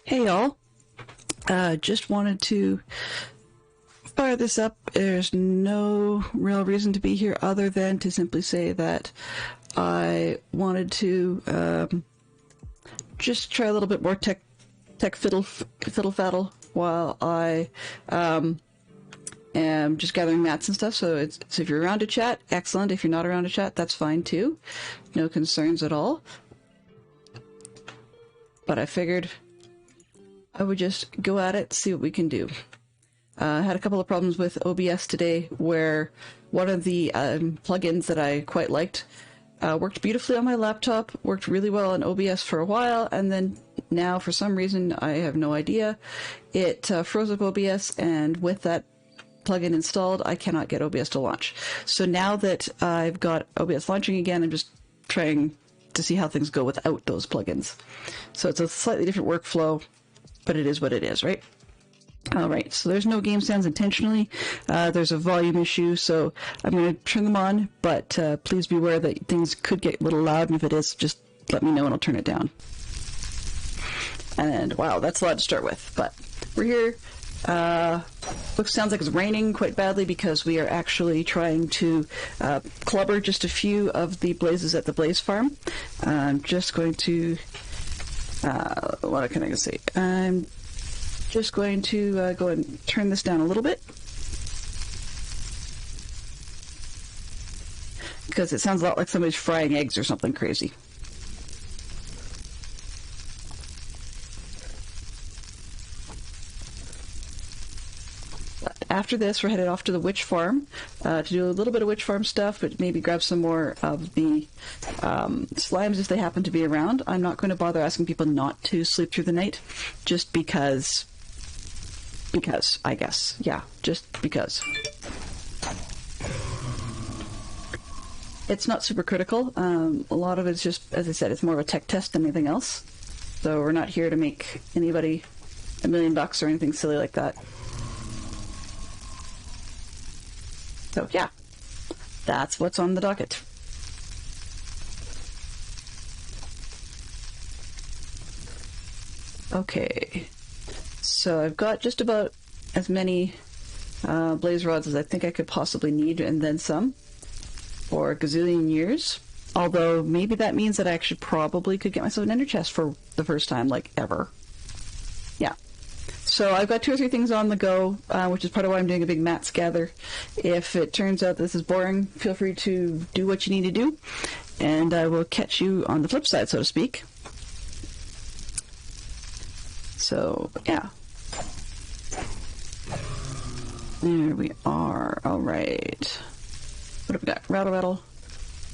Hey y'all, just wanted to fire this up. There's no real reason to be here other than to simply say that I wanted to just try a little bit more tech fiddle faddle while I am just gathering mats and stuff. So if you're around to chat, excellent. If you're not around to chat, that's fine too. No concerns at all. But I figured I would just go at it, see what we can do. I had a couple of problems with OBS today where one of the plugins that I quite liked worked beautifully on my laptop, worked really well on OBS for a while, and then now for some reason, I have no idea, it froze up OBS, and with that plugin installed, I cannot get OBS to launch. So now that I've got OBS launching again, I'm just trying to see how things go without those plugins. So it's a slightly different workflow, but it is what it is, right? Alright, so there's no game sounds intentionally. There's a volume issue, so I'm going to turn them on, but please be aware that things could get a little loud, and if it is, just let me know and I'll turn it down. And wow, that's a lot to start with, but we're here. Sounds like it's raining quite badly because we are actually trying to clubber just a few of the blazes at the blaze farm. I'm just going to what can I say? I'm just going to go and turn this down a little bit because it sounds a lot like somebody's frying eggs or something crazy. After this, we're headed off to the witch farm to do a little bit of witch farm stuff, but maybe grab some more of the slimes if they happen to be around. I'm not going to bother asking people not to sleep through the night, just because, I guess. Yeah, just because. It's not super critical. A lot of it's just, as I said, it's more of a tech test than anything else. So we're not here to make anybody $1 million or anything silly like that. So yeah, that's what's on the docket. Okay, so I've got just about as many blaze rods as I think I could possibly need, and then some, for a gazillion years. Although maybe that means that I actually probably could get myself an ender chest for the first time, like, ever. Yeah. So I've got 2 or 3 things on the go, which is part of why I'm doing a big mats gather. If it turns out this is boring, feel free to do what you need to do, and I will catch you on the flip side, so to speak. So, yeah. There we are. All right. What have we got? Rattle, rattle.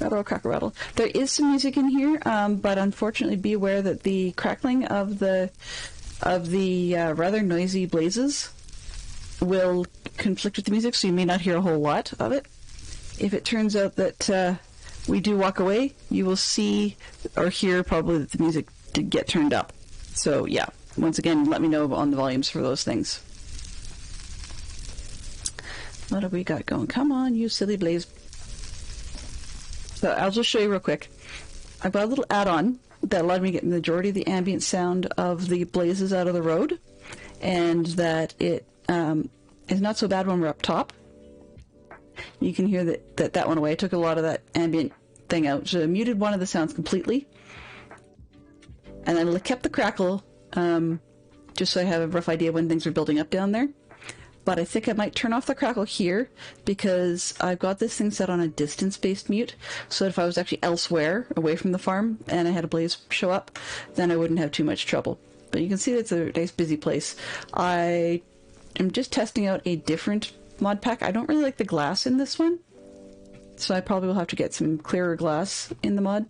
Rattle, crackle, rattle. There is some music in here, but unfortunately be aware that the crackling of the rather noisy blazes will conflict with the music, so you may not hear a whole lot of it. If it turns out that we do walk away, you will see or hear probably that the music did get turned up. So yeah, once again, let me know on the volumes for those things. What have we got going? Come on, you silly blaze. So I'll just show you real quick. I've got a little add-on that allowed me to get the majority of the ambient sound of the blazes out of the road, and that it is not so bad when we're up top. You can hear that went away. I took a lot of that ambient thing out, so I muted one of the sounds completely, and then kept the crackle, just so I have a rough idea when things are building up down there. But I think I might turn off the crackle here because I've got this thing set on a distance-based mute, so that if I was actually elsewhere, away from the farm, and I had a blaze show up, then I wouldn't have too much trouble. But you can see that it's a nice busy place. I am just testing out a different mod pack. I don't really like the glass in this one, so I probably will have to get some clearer glass in the mod.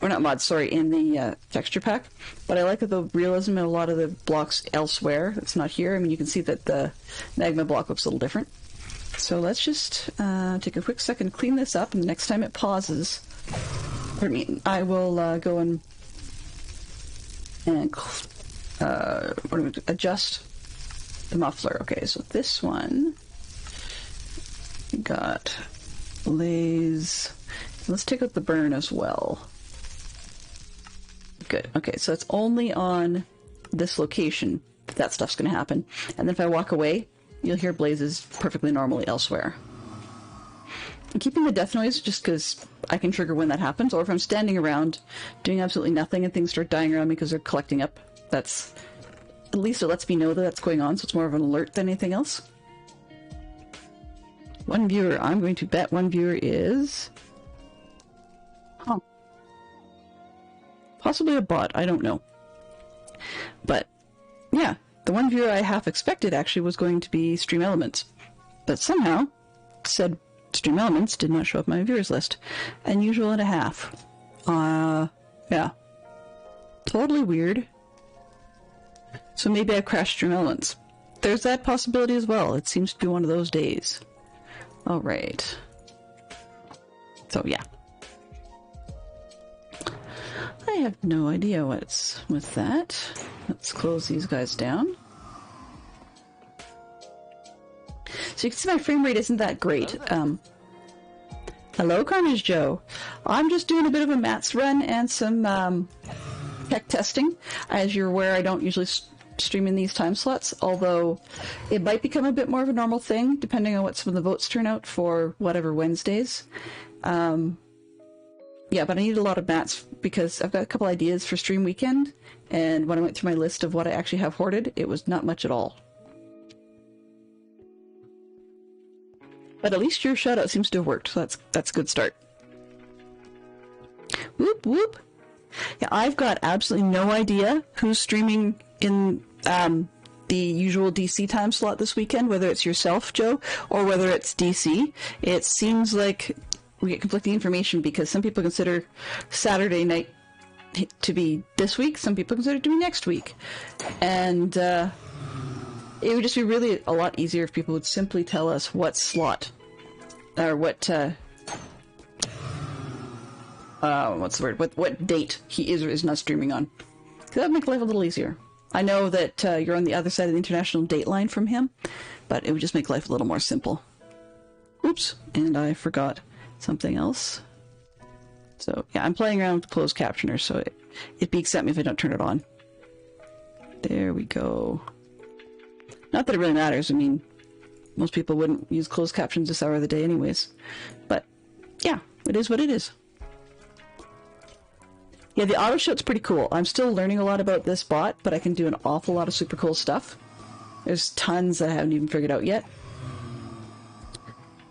Or not mod, sorry, in the texture pack. But I like the realism in a lot of the blocks elsewhere. It's not here. I mean, you can see that the magma block looks a little different. So let's just take a quick second, clean this up, and the next time it pauses, I will go and adjust the muffler. Okay, so this one, we got blaze. Let's take out the burn as well. Good. Okay, so it's only on this location, that stuff's going to happen. And then if I walk away, you'll hear blazes perfectly normally elsewhere. I'm keeping the death noise just because I can trigger when that happens, or if I'm standing around doing absolutely nothing and things start dying around me because they're collecting up, that's... at least it lets me know that that's going on, so it's more of an alert than anything else. One viewer, I'm going to bet one viewer is... huh. Possibly a bot, I don't know. But, yeah, the one viewer I half expected actually was going to be Stream Elements. But somehow, said Stream Elements did not show up on my viewers list. Unusual and a half. Yeah. Totally weird. So maybe I crashed Stream Elements. There's that possibility as well. It seems to be one of those days. Alright. So, yeah. I have no idea what's with that. Let's close these guys down. So you can see my frame rate isn't that great. Hello, Carnage Joe. I'm just doing a bit of a mats run and some tech testing. As you're aware, I don't usually stream in these time slots, although it might become a bit more of a normal thing depending on what some of the votes turn out for whatever Wednesdays. Yeah, but I need a lot of mats because I've got a couple ideas for stream weekend, and when I went through my list of what I actually have hoarded, it was not much at all. But at least your shout out seems to have worked, so that's a good start. Whoop whoop! Yeah, I've got absolutely no idea who's streaming in the usual DC time slot this weekend, whether it's yourself, Joe, or whether it's DC. It seems like we get conflicting information because some people consider Saturday night to be this week, some people consider it to be next week. And it would just be really a lot easier if people would simply tell us what slot, or what, what's the word, what date he is or is not streaming on. That would make life a little easier. I know that you're on the other side of the international date line from him, but it would just make life a little more simple. Oops, and I forgot something else. So, yeah, I'm playing around with the closed captioner, so it beeps at me if I don't turn it on. There we go. Not that it really matters. I mean, most people wouldn't use closed captions this hour of the day anyways. But, yeah, it is what it is. Yeah, the auto shot's pretty cool. I'm still learning a lot about this bot, but I can do an awful lot of super cool stuff. There's tons I haven't even figured out yet.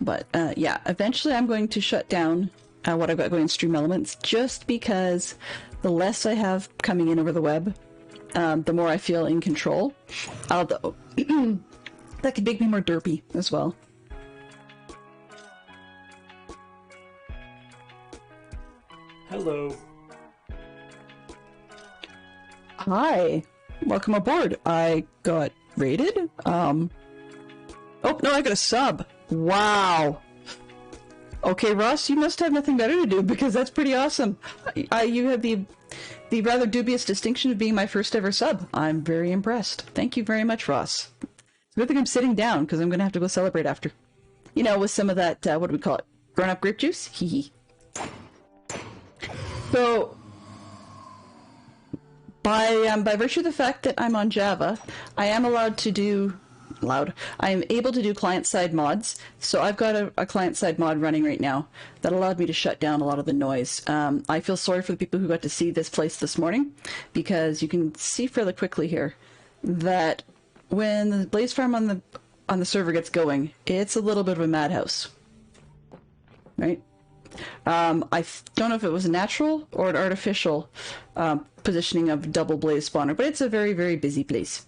But, yeah, eventually I'm going to shut down what I've got going in Stream Elements, just because the less I have coming in over the web, the more I feel in control. Although, that could make me more derpy as well. Hello. Hi. Welcome aboard. I got raided. Oh, no, I got a sub. Wow. Okay, Ross, you must have nothing better to do because that's pretty awesome. You have the rather dubious distinction of being my first ever sub. I'm very impressed. Thank you very much, Ross. It's a good thing I'm sitting down because I'm going to have to go celebrate after. You know, with some of that, what do we call it? Grown-up grape juice? Hee hee. So, by virtue of the fact that I'm on Java, I am allowed to do... I am able to do client-side mods, so I've got a client-side mod running right now that allowed me to shut down a lot of the noise. I feel sorry for the people who got to see this place this morning, because you can see fairly quickly here that when the Blaze Farm on the server gets going, it's a little bit of a madhouse, right? I don't know if it was a natural or an artificial positioning of double blaze spawner, but it's a very, very busy place.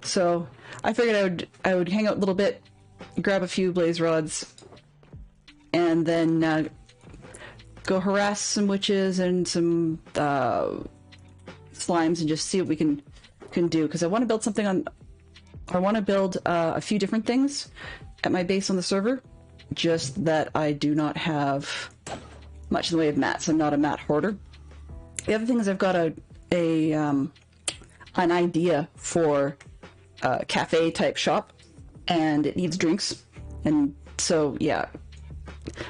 So I figured I would hang out a little bit, grab a few blaze rods, and then go harass some witches and some slimes and just see what we can do. Because I want to build something on... I want to build a few different things at my base on the server, just that I do not have much in the way of mats. I'm not a mat hoarder. The other thing is I've got an idea for a cafe type shop, and it needs drinks, and so yeah,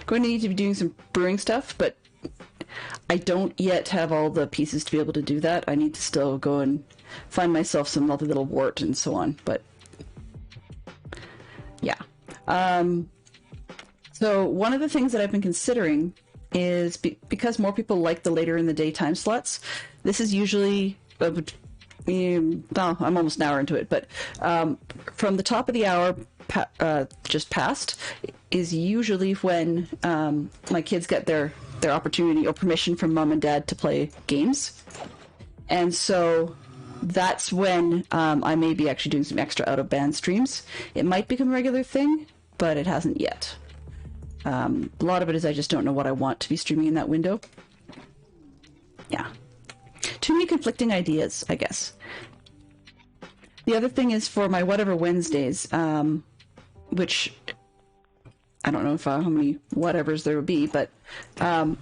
going to need to be doing some brewing stuff, but I don't yet have all the pieces to be able to do that. I need to still go and find myself some lovely little wart and so on, but yeah. So one of the things that I've been considering is because more people like the later in the day time slots, this is usually, I'm almost an hour into it, but from the top of the hour just past is usually when my kids get their opportunity or permission from mom and dad to play games. And so that's when I may be actually doing some extra out-of-band streams. It might become a regular thing, but it hasn't yet. A lot of it is I just don't know what I want to be streaming in that window. Yeah. Too many conflicting ideas, I guess. The other thing is for my Whatever Wednesdays, which I don't know how many whatevers there will be, but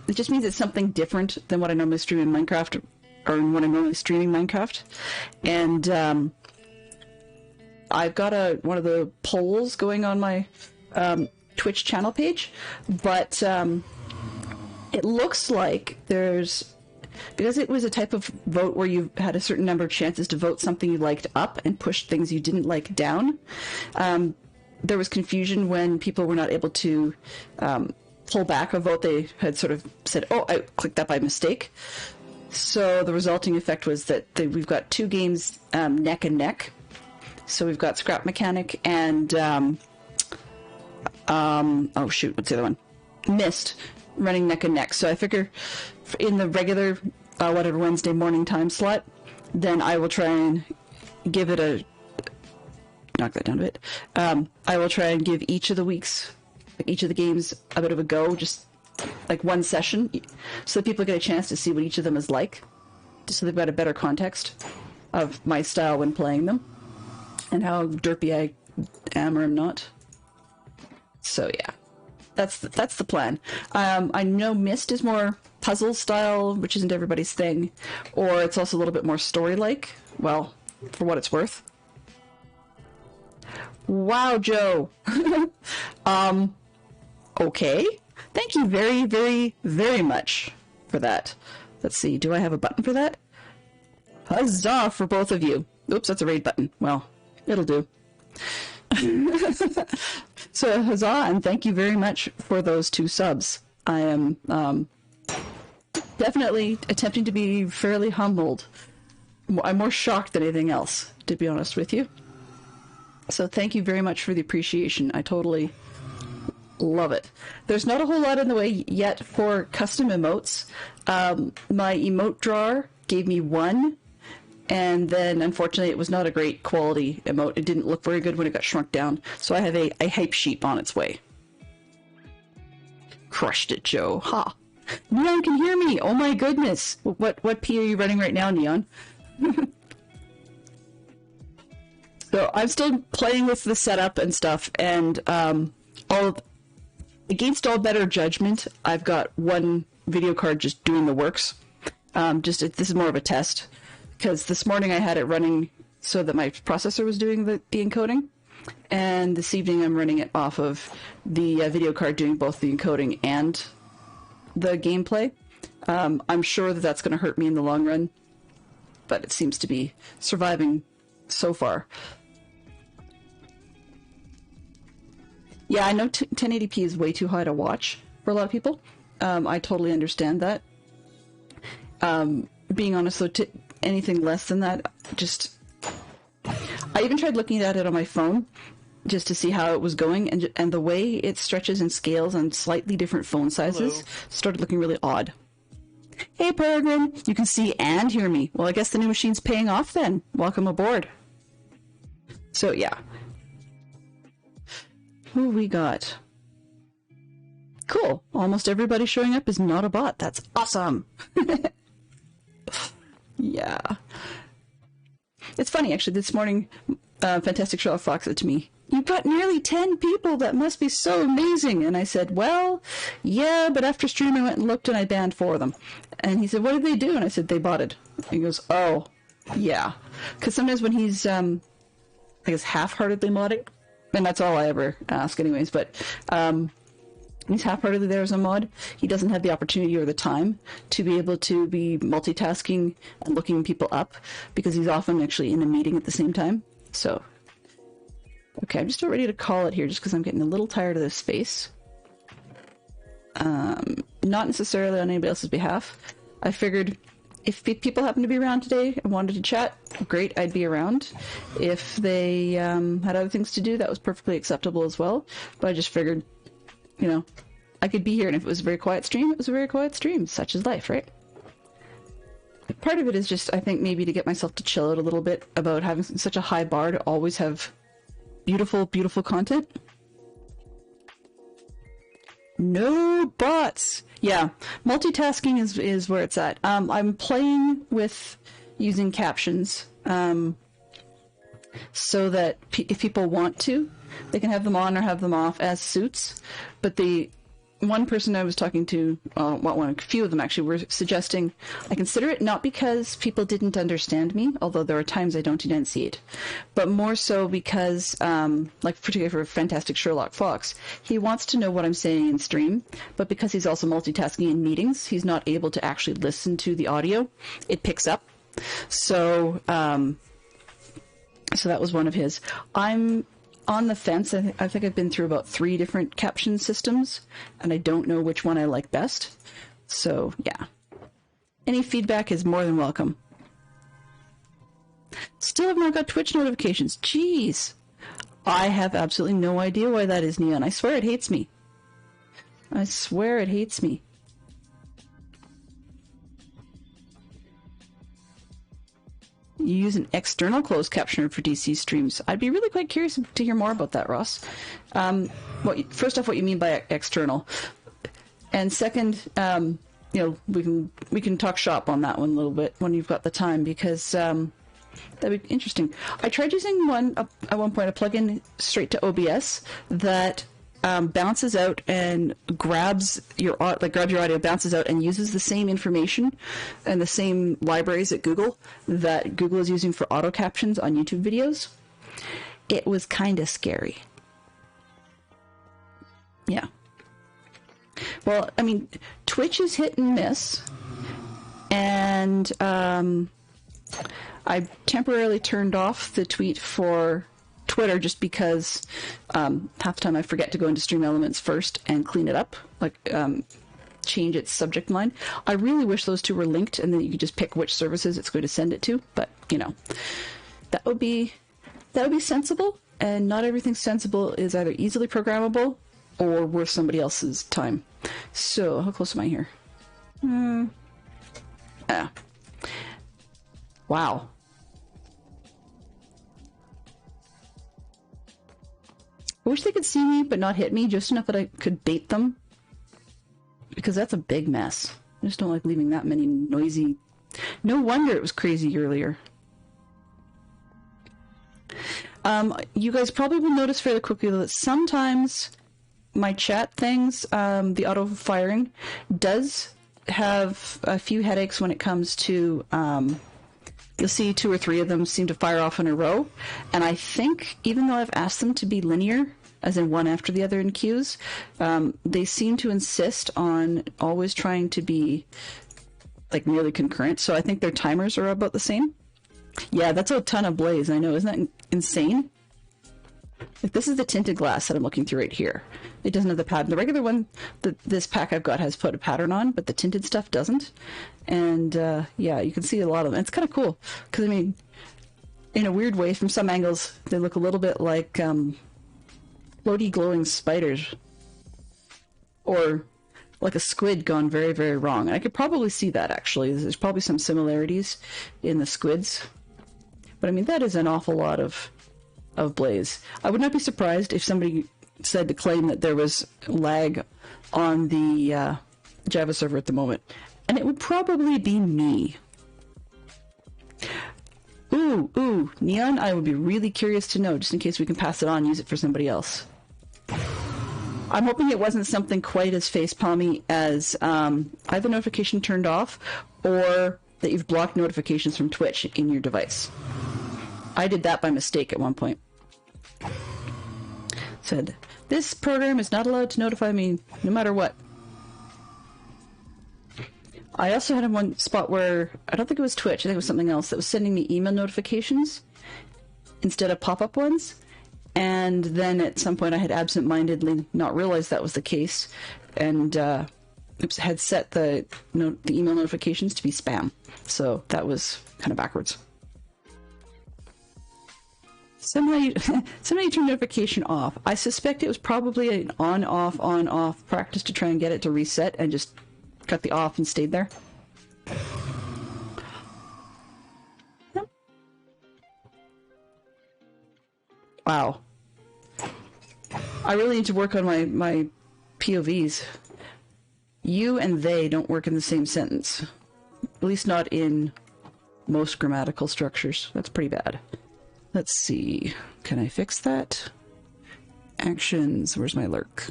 it just means it's something different than what I normally stream in Minecraft, or when I'm normally streaming Minecraft. And I've got one of the polls going on my Twitch channel page, but it looks like because it was a type of vote where you had a certain number of chances to vote something you liked up and push things you didn't like down. There was confusion when people were not able to pull back a vote. They had sort of said, oh, I clicked that by mistake. So the resulting effect was that we've got two games neck and neck. So we've got Scrap Mechanic and oh shoot, what's the other one? Mist running neck and neck. So I figure in the regular Whatever Wednesday morning time slot, then I will try and give it knock that down a bit. I will try and give each of the weeks, each of the games, a bit of a go, just like one session, so that people get a chance to see what each of them is like, just so they've got a better context of my style when playing them, and how derpy I am or am not. So yeah, that's the plan. I know Myst is more puzzle style, which isn't everybody's thing, or it's also a little bit more story-like. Well, for what it's worth. Wow, Joe. Okay. Thank you very, very, very much for that. Let's see, do I have a button for that? Huzzah for both of you. Oops, that's a raid button. Well, it'll do. So, huzzah, and thank you very much for those 2 subs. I am definitely attempting to be fairly humbled. I'm more shocked than anything else, to be honest with you. So thank you very much for the appreciation. I totally love it. There's not a whole lot in the way yet for custom emotes. My emote drawer gave me 1, and then unfortunately it was not a great quality emote. It didn't look very good when it got shrunk down, so I have a hype sheet on its way. Crushed it, Joe. Ha! Neon can hear me! Oh my goodness! What P are you running right now, Neon? So I'm still playing with the setup and stuff, and against all better judgment, I've got one video card just doing the works. This is more of a test, because this morning I had it running so that my processor was doing the encoding, and this evening I'm running it off of the video card doing both the encoding and the gameplay. I'm sure that that's going to hurt me in the long run, but it seems to be surviving so far. Yeah, I know 1080p is way too high to watch for a lot of people. I totally understand that. Being honest though, anything less than that, just... I even tried looking at it on my phone just to see how it was going, and the way it stretches and scales on slightly different phone sizes started looking really odd. Hey Peregrine, you can see and hear me. Well, I guess the new machine's paying off then. Welcome aboard. So yeah. Who we got? Cool. Almost everybody showing up is not a bot. That's awesome. Yeah. It's funny, actually. This morning, Fantastic Sherlock Fox said to me, "You've got nearly 10 people. That must be so amazing." And I said, well, yeah, but after stream I went and looked and I banned 4 of them. And he said, what did they do? And I said, they botted. And he goes, oh, yeah. Because sometimes when he's, I guess, half-heartedly modding, and that's all I ever ask anyways, but He's half-heartedly there as a mod. He doesn't have the opportunity or the time to be able to be multitasking and looking people up because he's often actually in a meeting at the same time. So, okay, I'm just about ready to call it here just because I'm getting a little tired of this space. Not necessarily on anybody else's behalf. I figured if people happen to be around today and wanted to chat, great, I'd be around. If they had other things to do, that was perfectly acceptable as well. But I just figured, you know, I could be here, and if it was a very quiet stream, it was a very quiet stream. Such is life, right? Part of it is just, I think, maybe to get myself to chill out a little bit about having such a high bar to always have beautiful, beautiful content. No bots! Yeah, multitasking is where it's at. I'm playing with using captions so that if people want to, they can have them on or have them off as suits. But the one person I was talking to, a few of them actually, were suggesting I consider it not because people didn't understand me, although there are times I don't enunciate, but more so because, like particularly for Fantastic Sherlock Fox, he wants to know what I'm saying in stream, but because he's also multitasking in meetings, he's not able to actually listen to the audio. It picks up. So, so that was one of his. I'm on the fence. I think I've been through about 3 different caption systems, and I don't know which one I like best. So, yeah. Any feedback is more than welcome. Still have not got Twitch notifications. Jeez. I have absolutely no idea why that is, Neon. I swear it hates me. I swear it hates me. You use an external closed captioner for DC streams. I'd be really quite curious to hear more about that, Ross. First off, what you mean by external, and second, you know, we can talk shop on that one a little bit when you've got the time, because that'd be interesting. I tried using one at one point, a plugin straight to OBS that bounces out and grabs your audio, bounces out and uses the same information and the same libraries at Google that Google is using for auto captions on YouTube videos. It was kind of scary. Yeah. Well, I mean, Twitch is hit and miss, and I temporarily turned off the tweet for Twitter just because half the time I forget to go into Stream Elements first and clean it up, like change its subject line. I really wish those two were linked and then you could just pick which services it's going to send it to, but you know, that would be sensible, and not everything sensible is either easily programmable or worth somebody else's time. So how close am I here? Wow. I wish they could see me but not hit me, just enough that I could bait them, because that's a big mess. I just don't like leaving that many noisy... No wonder it was crazy earlier. You guys probably will notice fairly quickly that sometimes my chat things, the auto-firing, does have a few headaches when it comes to... You'll see 2 or 3 of them seem to fire off in a row, and I think, even though I've asked them to be linear, as in one after the other in queues, they seem to insist on always trying to be like nearly concurrent, so I think their timers are about the same. Yeah, that's a ton of blaze, I know, isn't that insane? Like, this is the tinted glass that I'm looking through right here. It doesn't have the pattern. The regular one that this pack I've got has put a pattern on, but the tinted stuff doesn't. And yeah, you can see a lot of them. It's kind of cool, because I mean, in a weird way, from some angles, they look a little bit like floaty glowing spiders, or like a squid gone very, very wrong. And I could probably see that, actually. There's probably some similarities in the squids. But I mean, that is an awful lot of blaze. I would not be surprised if somebody said to claim that there was lag on the Java server at the moment. And it would probably be me. Ooh, Neon, I would be really curious to know, just in case we can pass it on, use it for somebody else. I'm hoping it wasn't something quite as facepalmy as either notification turned off or that you've blocked notifications from Twitch in your device. I did that by mistake at one point. Said, This program is not allowed to notify me no matter what. I also had one spot where, I don't think it was Twitch, I think it was something else, that was sending me email notifications instead of pop-up ones. And then at some point I had absent-mindedly not realized that was the case, and had set the email notifications to be spam. So that was kind of backwards. Somehow you turn notification off. I suspect it was probably an on-off practice to try and get it to reset, and just cut the off and stayed there. Yep. Wow. I really need to work on my POVs. You and they don't work in the same sentence. At least not in most grammatical structures. That's pretty bad. Let's see. Can I fix that? Actions. Where's my lurk?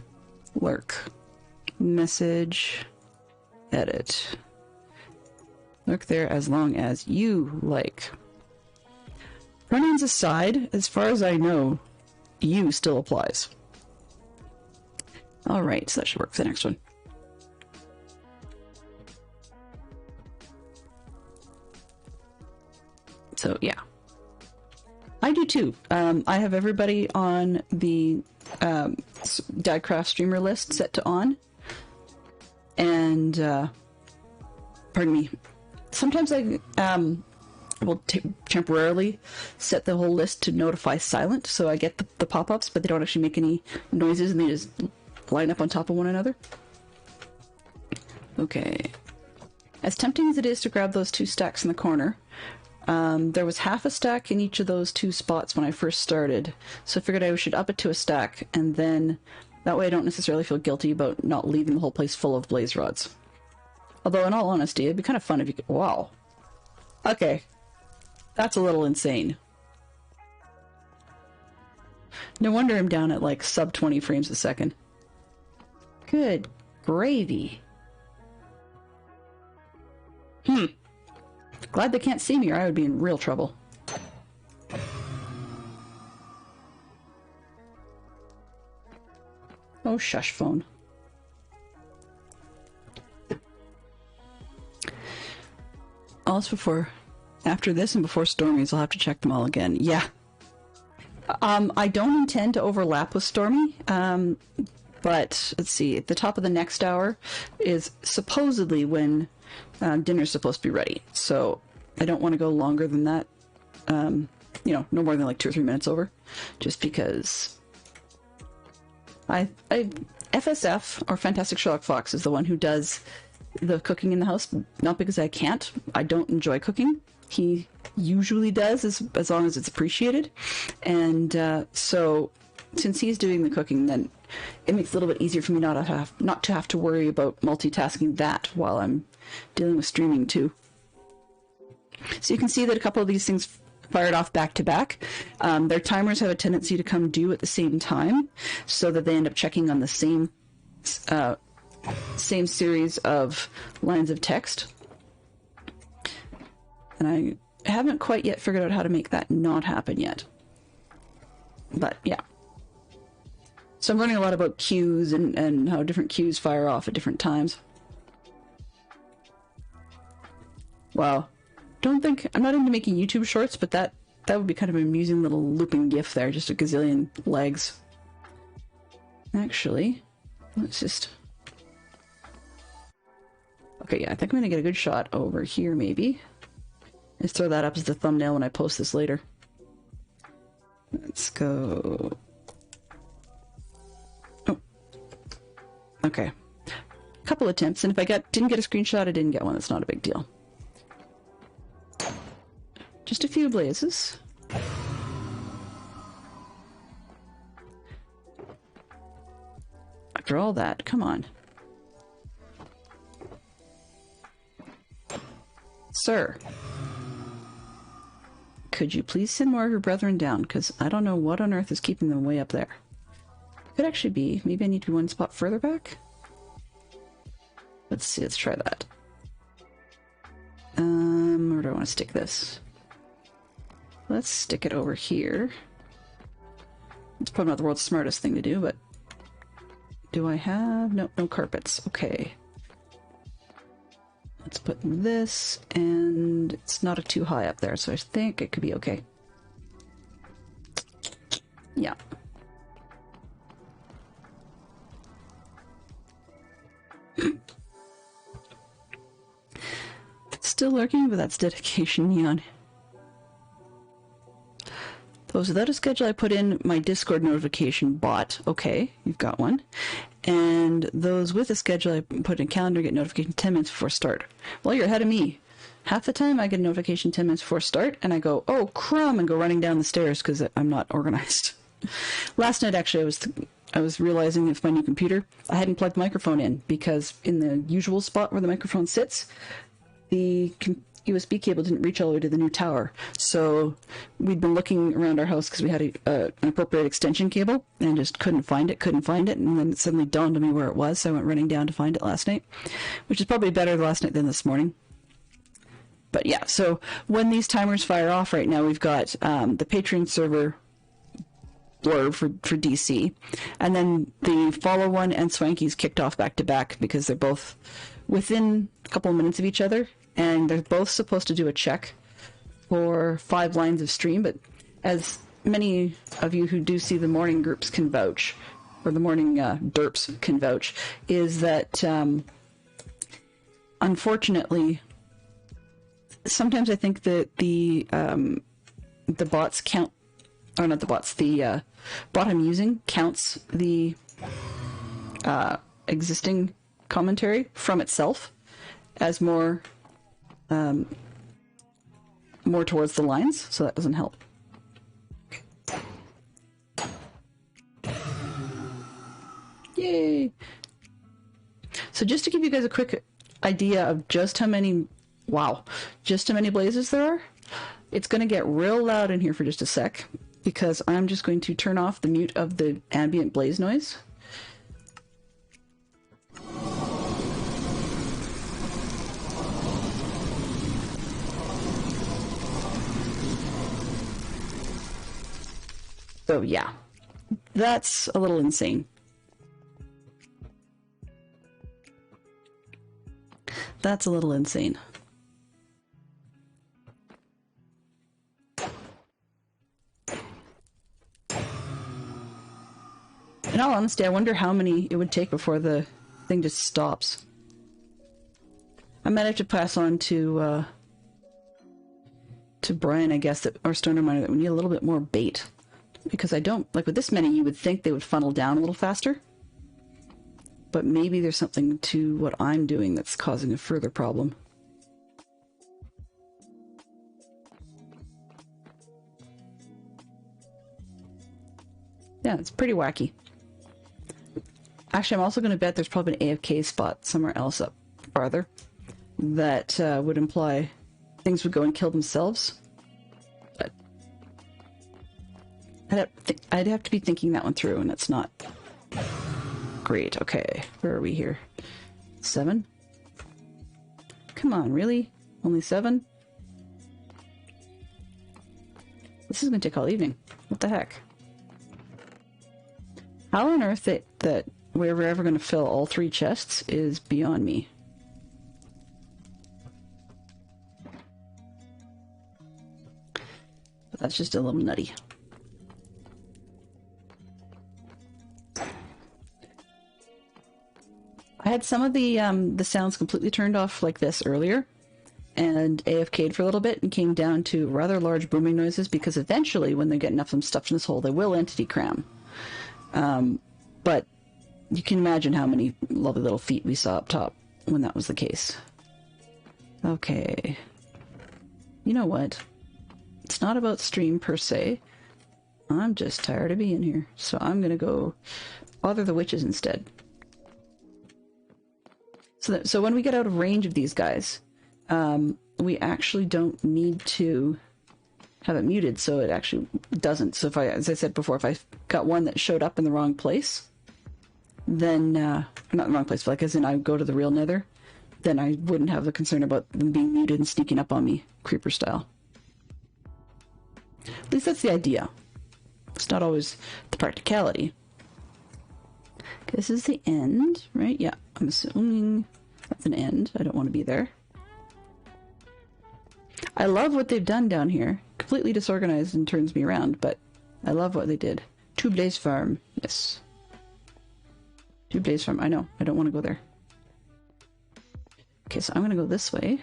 Lurk. Message. Edit. Lurk there as long as you like. Pronouns aside, as far as I know, you still applies. Alright, so that should work for the next one. So, yeah. I do too. I have everybody on the Diecraft streamer list set to on. And, pardon me, sometimes I will temporarily set the whole list to notify silent, so I get the pop-ups, but they don't actually make any noises, and they just line up on top of one another. Okay. As tempting as it is to grab those two stacks in the corner, there was half a stack in each of those two spots when I first started, so I figured I should up it to a stack, and then that way I don't necessarily feel guilty about not leaving the whole place full of blaze rods. Although, in all honesty, it'd be kind of fun if you could... Wow. Okay. That's a little insane. No wonder I'm down at, like, sub 20 frames a second. Good gravy. Glad they can't see me or I would be in real trouble. Oh, shush, phone. Also after this and before Stormy's, I'll have to check them all again. Yeah. I don't intend to overlap with Stormy, but let's see, at the top of the next hour is supposedly when dinner's supposed to be ready. So I don't want to go longer than that. You know, no more than like 2 or 3 minutes over, just because FSF, or Fantastic Sherlock Fox, is the one who does the cooking in the house, not because I can't. I don't enjoy cooking. He usually does, as long as it's appreciated. And so since he's doing the cooking, then it makes it a little bit easier for me not to have to worry about multitasking that while I'm dealing with streaming too. So you can see that a couple of these things fired off back to back. Their timers have a tendency to come due at the same time, so that they end up checking on the same series of lines of text. And I haven't quite yet figured out how to make that not happen yet. But yeah. So I'm learning a lot about cues and how different cues fire off at different times. Wow. I'm not into making YouTube shorts, but that would be kind of an amusing little looping gif there, just a gazillion legs. Actually, let's just... Okay, yeah, I think I'm gonna get a good shot over here, maybe. Let's throw that up as the thumbnail when I post this later. Let's go... Oh. Okay. A couple attempts, and if I didn't get a screenshot, I didn't get one. That's not a big deal. Just a few blazes. After all that, come on. Sir. Could you please send more of your brethren down? Because I don't know what on earth is keeping them way up there. Could actually be. Maybe I need to be one spot further back? Let's see, let's try that. Where do I want to stick this? Let's stick it over here. It's probably not the world's smartest thing to do, but Do I have... No, no carpets. Okay. Let's put this, and it's not too high up there, so I think it could be okay. Yeah. Still lurking, but that's dedication, Neon. Those without a schedule, I put in my Discord notification bot. Okay, you've got one. And those with a schedule, I put in calendar, get notification 10 minutes before start. Well, you're ahead of me. Half the time I get a notification 10 minutes before start, and I go, oh, crumb, and go running down the stairs because I'm not organized. Last night, actually, I was realizing with my new computer, I hadn't plugged the microphone in because in the usual spot where the microphone sits, the USB cable didn't reach all the way to the new tower. So we'd been looking around our house because we had an appropriate extension cable and just couldn't find it. And then it suddenly dawned on me where it was. So I went running down to find it last night, which is probably better last night than this morning. But yeah, so when these timers fire off right now, we've got the Patreon server blurb for DC, and then the follow one and Swanky's kicked off back to back because they're both within a couple of minutes of each other, and they're both supposed to do a check for 5 lines of stream. But as many of you who do see the morning groups can vouch, or the morning derps can vouch, is that unfortunately sometimes I think that the bots count, or not the bots, the bot I'm using counts the existing commentary from itself as more towards the lines, so that doesn't help. Yay! So just to give you guys a quick idea of just how many, just how many blazes there are, it's going to get real loud in here for just a sec, because I'm just going to turn off the mute of the ambient blaze noise. So yeah, that's a little insane. That's a little insane. In all honesty, I wonder how many it would take before the thing just stops. I might have to pass on to Brian, I guess, that, or Stoner Miner, that we need a little bit more bait. Because I don't, like with this many, you would think they would funnel down a little faster. But maybe there's something to what I'm doing that's causing a further problem. Yeah, it's pretty wacky. Actually, I'm also going to bet there's probably an AFK spot somewhere else up farther that would imply things would go and kill themselves. But I'd have to be thinking that one through, and it's not great. Okay, where are we here? 7? Come on, really? Only 7? This is going to take all evening. What the heck? How on earth that we're ever going to fill all 3 chests is beyond me. But that's just a little nutty. I had some of the sounds completely turned off like this earlier, and AFK'd for a little bit and came down to rather large booming noises, because eventually, when they get enough of them stuffed in this hole, they will entity cram. But you can imagine how many lovely little feet we saw up top when that was the case. Okay. You know what? It's not about stream per se. I'm just tired of being here, so I'm gonna go bother the witches instead. So when we get out of range of these guys, we actually don't need to have it muted, so it actually doesn't. So if I, as I said before, if I got one that showed up in the wrong place, then, not in the wrong place, but like as in I go to the real nether, then I wouldn't have the concern about them being muted and sneaking up on me, creeper style. At least that's the idea. It's not always the practicality. This is the end, right? Yeah, I'm assuming that's an end. I don't want to be there. I love what they've done down here. Completely disorganized and turns me around, but I love what they did. Two Blaze Farm. Yes. Two Blaze Farm. I know. I don't want to go there. Okay, so I'm going to go this way.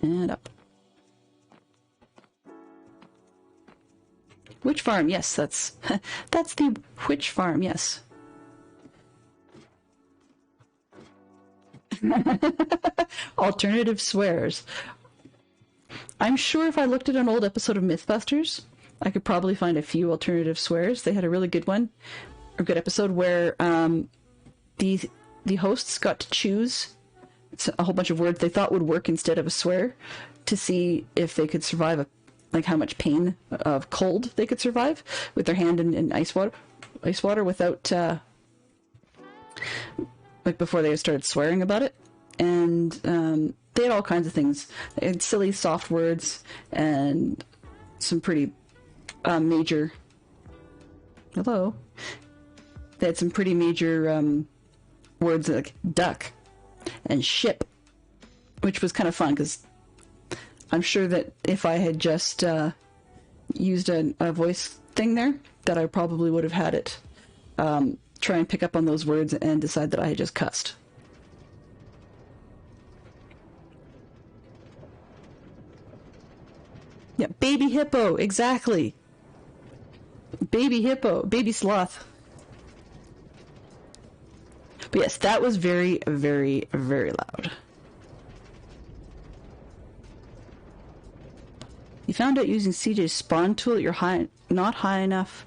And up. Witch Farm. Yes, that's that's the Witch Farm. Yes. Alternative swears. I'm sure if I looked at an old episode of Mythbusters, I could probably find a few alternative swears. They had a really good one, a good episode where the hosts got to choose a whole bunch of words they thought would work instead of a swear to see if they could survive like how much pain of cold they could survive with their hand in ice water without like before they started swearing about it. And they had all kinds of things. They had silly soft words and some pretty major... Hello? They had some pretty major words like duck and ship, which was kind of fun because I'm sure that if I had just used a voice thing there, that I probably would have had it try and pick up on those words and decide that I had just cussed. Yeah, baby hippo, exactly. Baby hippo, baby sloth. But yes, that was very, very, very loud. You found out using CJ's spawn tool that you're not high enough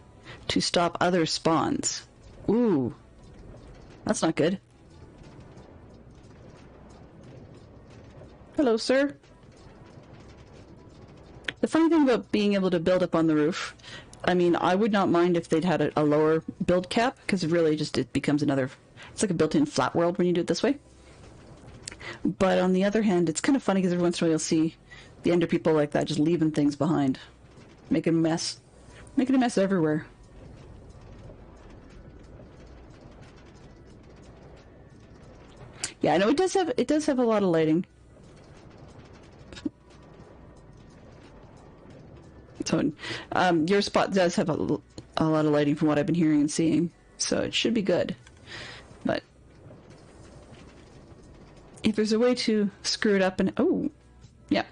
to stop other spawns. Ooh, that's not good. Hello, sir. The funny thing about being able to build up on the roof, I mean, I would not mind if they'd had a lower build cap, because it really just it becomes another... It's like a built-in flat world when you do it this way. But on the other hand, it's kind of funny because every once in a while you'll see the Ender people like that just leaving things behind. Making a mess. Making a mess everywhere. Yeah, I know it does have a lot of lighting. So, your spot does have a lot of lighting from what I've been hearing and seeing, so it should be good. But if there's a way to screw it up and oh, yeah,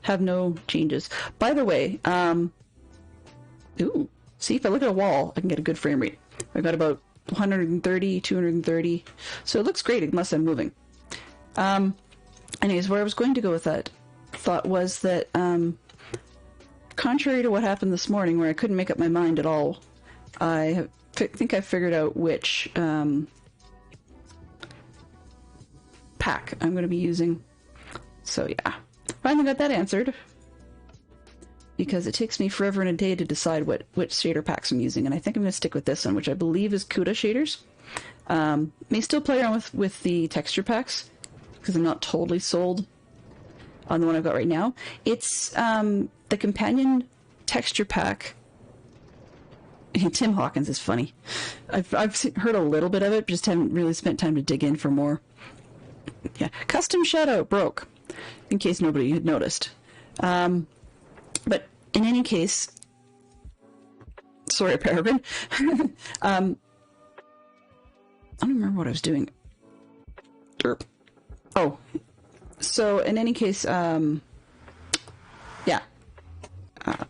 have no changes. By the way, ooh, see if I look at a wall, I can get a good frame rate. I got about 130, 230, so it looks great unless I'm moving. Anyways, where I was going to go with that thought was that contrary to what happened this morning where I couldn't make up my mind at all, I think I figured out which pack I'm going to be using. So yeah, finally got that answered. Because it takes me forever and a day to decide which shader packs I'm using, and I think I'm going to stick with this one, which I believe is CUDA shaders. May still play around with the texture packs, because I'm not totally sold on the one I've got right now. It's the companion texture pack. Tim Hawkins is funny. I've heard a little bit of it, but just haven't really spent time to dig in for more. Yeah, custom shadow broke, in case nobody had noticed. But in any case, sorry, Peregrine. I don't remember what I was doing. Derp. Oh, so in any case, yeah. I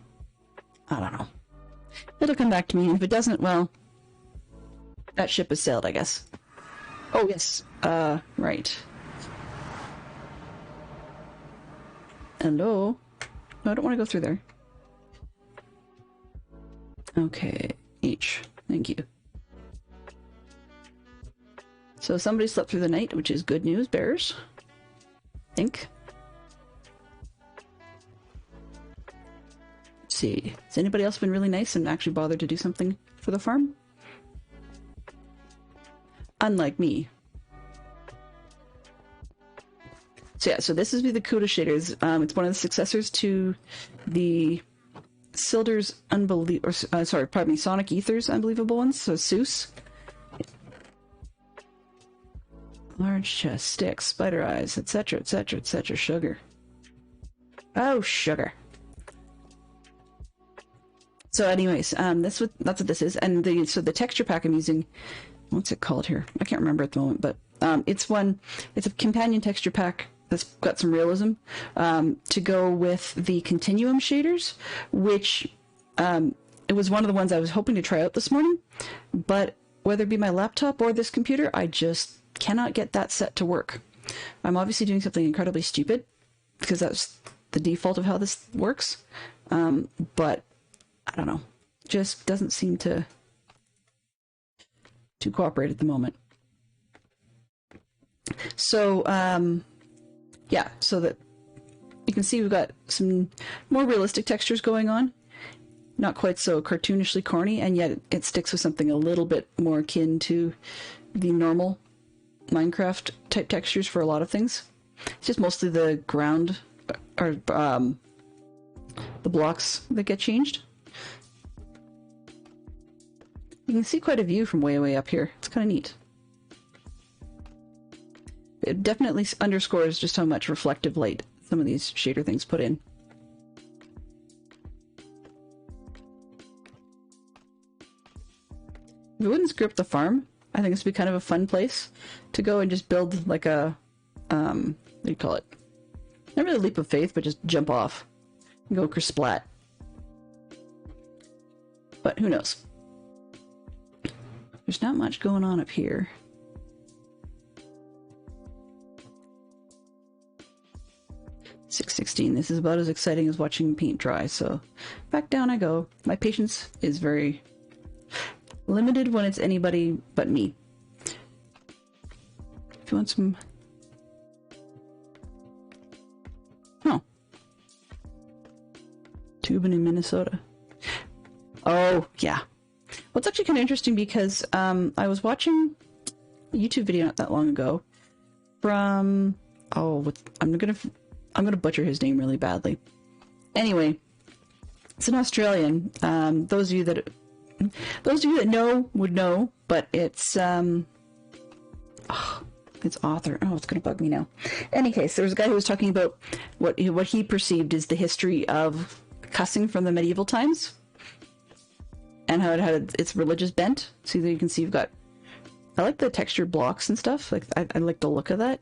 don't know. It'll come back to me, and if it doesn't, well, that ship has sailed, I guess. Oh, yes. Right. Hello? No, I don't want to go through there. Okay, H. Thank you. So somebody slept through the night, which is good news, bears. I think. Let's see. Has anybody else been really nice and actually bothered to do something for the farm? Unlike me. So yeah, so this is the CUDA shaders. It's one of the successors to the Silder's sorry, pardon me, Sonic Ether's Unbelievable Ones, so Seuss. Large chest, sticks, spider eyes, etc., etc., etc., sugar. Oh, sugar. So anyways, that's what this is. And the texture pack I'm using, what's it called here? I can't remember at the moment, but it's a companion texture pack that's got some realism to go with the Continuum shaders, which it was one of the ones I was hoping to try out this morning, but whether it be my laptop or this computer, I just cannot get that set to work. I'm obviously doing something incredibly stupid, because that's the default of how this works, but I don't know, just doesn't seem to cooperate at the moment. So yeah, so that you can see we've got some more realistic textures going on, not quite so cartoonishly corny, and yet it sticks with something a little bit more akin to the normal Minecraft type textures for a lot of things. It's just mostly the ground or the blocks that get changed. You can see quite a view from way up here. It's kind of neat. It definitely underscores just how much reflective light some of these shader things put in. If it wouldn't screw up the farm, I think this would be kind of a fun place to go and just build like a, what do you call it? Not really a leap of faith, but just jump off and go kersplat. But who knows? There's not much going on up here. .616. This is about as exciting as watching paint dry, so back down I go. My patience is very limited when it's anybody but me. If you want some... Oh. Tubing in Minnesota. Oh, yeah. Well, it's actually kind of interesting because I was watching a YouTube video not that long ago from... Oh, I'm gonna butcher his name really badly. Anyway, it's an Australian. Those of you that know would know, but it's its author. Oh, it's gonna bug me now. Any case, there was a guy who was talking about what he perceived is the history of cussing from the medieval times, and how it had its religious bent. So you can see you've got. I like the textured blocks and stuff. Like I like the look of that.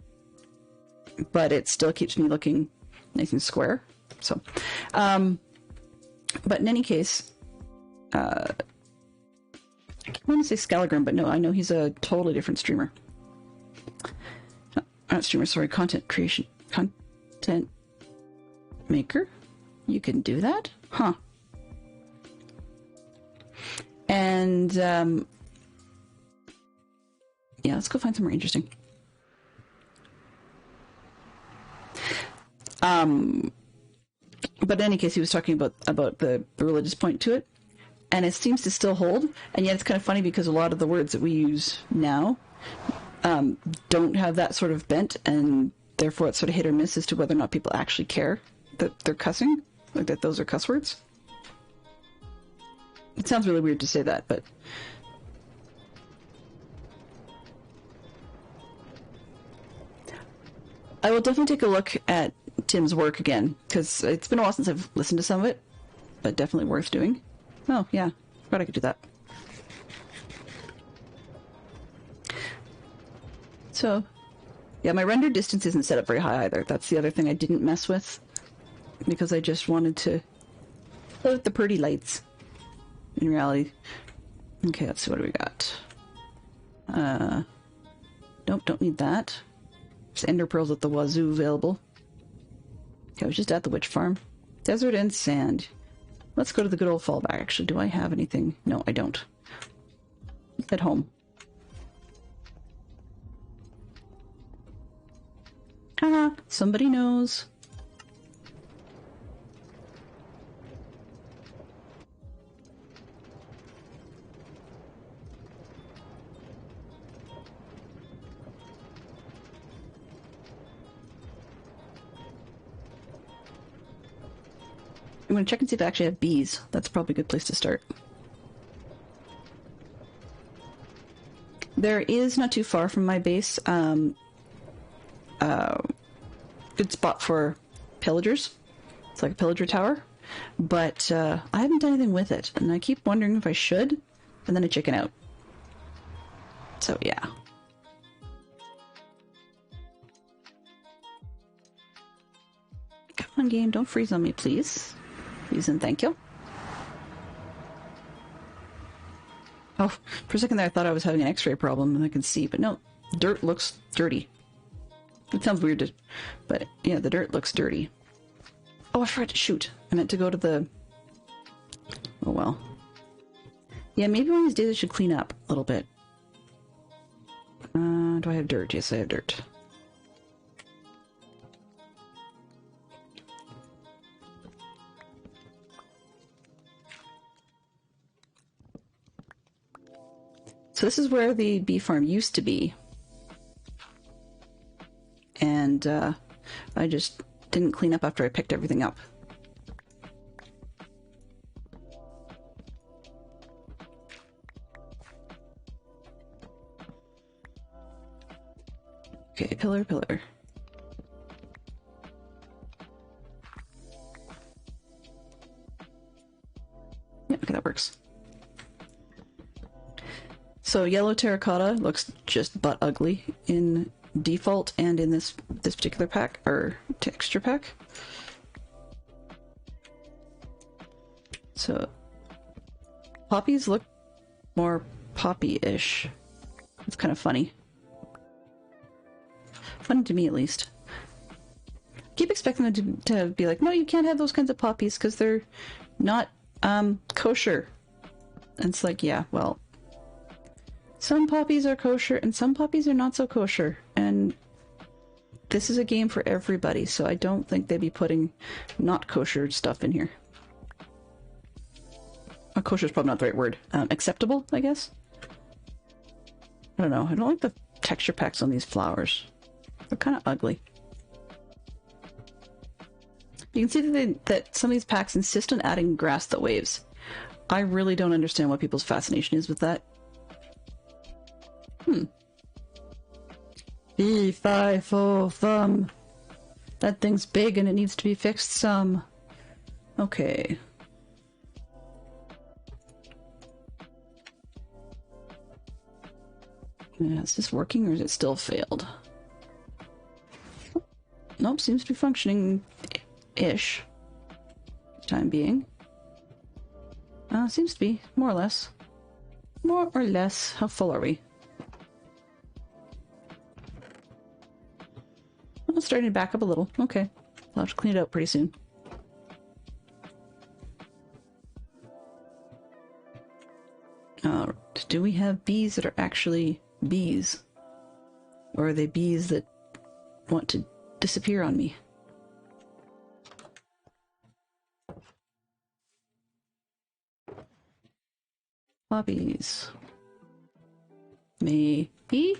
But it still keeps me looking nice and square. So, but in any case, I want to say Scalagram, but no, I know he's a totally different streamer. Not streamer, sorry, content maker. You can do that? Huh. And, yeah, let's go find somewhere interesting. But in any case, he was talking about the religious point to it, and it seems to still hold. And yet, it's kind of funny because a lot of the words that we use now don't have that sort of bent, and therefore it's sort of hit or miss as to whether or not people actually care that they're cussing, like that those are cuss words. It sounds really weird to say that, but I will definitely take a look at Tim's work again, because it's been a while since I've listened to some of it, but definitely worth doing. Oh, yeah. Forgot I could do that. So, yeah, my render distance isn't set up very high either. That's the other thing I didn't mess with, because I just wanted to play with the pretty lights. In reality. Okay, let's see, what do we got? Nope, don't need that. There's ender pearls at the wazoo available. Okay, I was just at the witch farm. Desert and sand. Let's go to the good old fallback. Actually, do I have anything? No, I don't. At home. Haha, somebody knows. I'm going to check and see if I actually have bees. That's probably a good place to start. There is, not too far from my base, good spot for pillagers. It's like a pillager tower. But I haven't done anything with it, and I keep wondering if I should, and then I chicken out. So yeah. Come on, game, don't freeze on me, please. Please and thank you. Oh, for a second there I thought I was having an x-ray problem and I could see, but no, dirt looks dirty. It sounds weird, but yeah, the dirt looks dirty. Oh, I forgot to shoot. I meant to go to the... Oh well. Yeah, maybe one of these days I should clean up a little bit. Do I have dirt? Yes, I have dirt. So this is where the bee farm used to be. And I just didn't clean up after I picked everything up. Okay, pillar, pillar. Yeah, okay, that works. So yellow terracotta looks just butt ugly in default and in this particular pack, or texture pack. So poppies look more poppy-ish. It's kind of funny. Funny to me, at least. Keep expecting them to be like, no, you can't have those kinds of poppies because they're not kosher. And it's like, yeah, well, some poppies are kosher and some poppies are not so kosher. And this is a game for everybody, so I don't think they'd be putting not kosher stuff in here. Kosher is probably not the right word. Acceptable, I guess? I don't know. I don't like the texture packs on these flowers. They're kind of ugly. You can see that some of these packs insist on adding grass that waves. I really don't understand what people's fascination is with that. B5 thumb. That thing's big and it needs to be fixed some. Okay. Yeah, is this working or is it still failed? Nope, seems to be functioning-ish. Time being. Seems to be, more or less. More or less. How full are we? Oh, it's starting to back up a little. Okay. I'll have to clean it out pretty soon. Do we have bees that are actually bees? Or are they bees that want to disappear on me? Poppies. Maybe?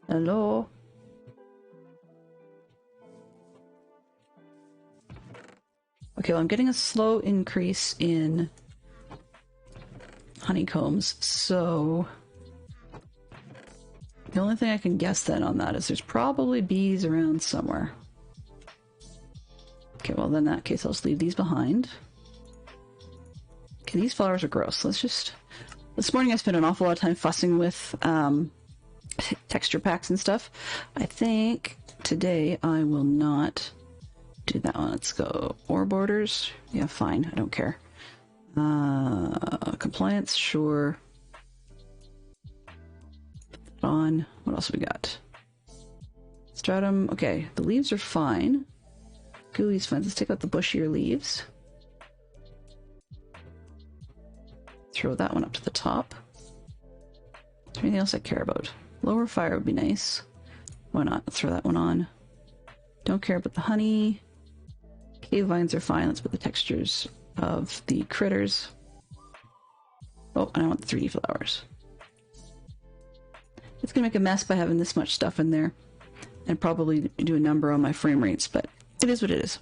Hello? Okay, well, I'm getting a slow increase in honeycombs, so the only thing I can guess then on that is there's probably bees around somewhere. Okay, well, then in that case, I'll just leave these behind. Okay, these flowers are gross. Let's just... This morning I spent an awful lot of time fussing with texture packs and stuff. I think today I will not do that one. Let's go ore borders. Yeah, fine. I don't care. Compliance, sure. On. What else we got? Stratum. Okay, the leaves are fine. Gooey's fine. Let's take out the bushier leaves. Throw that one up to the top. Is there anything else I care about? Lower fire would be nice. Why not? Let's throw that one on. Don't care about the honey. Cave vines are fine. Let's put the textures of the critters. Oh, and I want the 3D flowers. It's gonna make a mess by having this much stuff in there. And probably do a number on my frame rates, but it is what it is.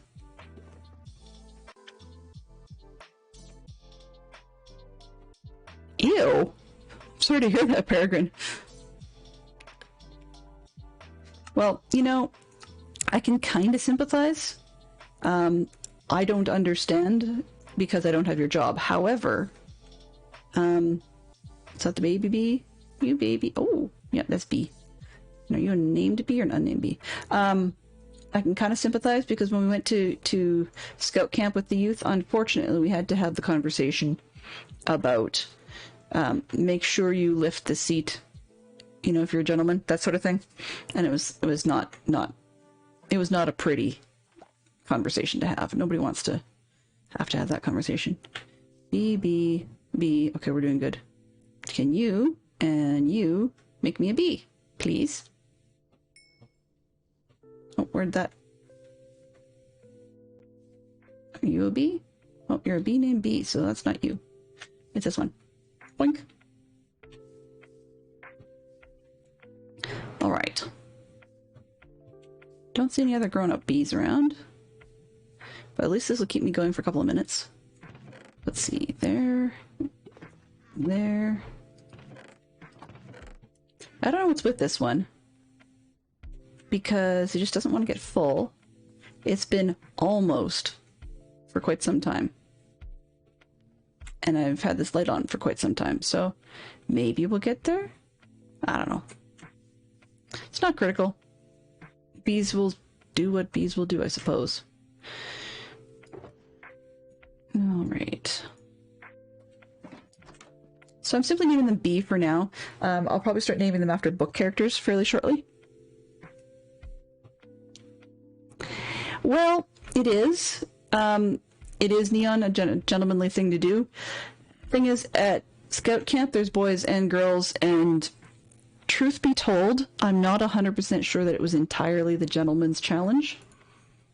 Ew. Sorry to hear that, Peregrine. Well, you know, I can kind of sympathize. I don't understand because I don't have your job. However, is that the baby bee? You baby. Oh, yeah, that's bee. Are you a named bee or an unnamed bee? I can kind of sympathize because when we went to scout camp with the youth, unfortunately, we had to have the conversation about make sure you lift the seat, you know, if you're a gentleman, that sort of thing. And it was not a pretty conversation to have. Nobody wants to have that conversation. B. Okay, we're doing good. Can you and you make me a bee, please? Oh, where'd that... Are you a bee? Oh, you're a bee named Bee, so that's not you. It's this one. Boink. Alright. Don't see any other grown-up bees around. But at least this will keep me going for a couple of minutes. Let's see. There. There. I don't know what's with this one. Because it just doesn't want to get full. It's been almost for quite some time. And I've had this light on for quite some time, so maybe we'll get there? I don't know. It's not critical. Bees will do what bees will do, I suppose. Alright. So I'm simply naming them Bee for now. I'll probably start naming them after book characters fairly shortly. Well, it is. It is Neon, a gentlemanly thing to do. Thing is, at scout camp, there's boys and girls, and truth be told, I'm not 100% sure that it was entirely the gentleman's challenge.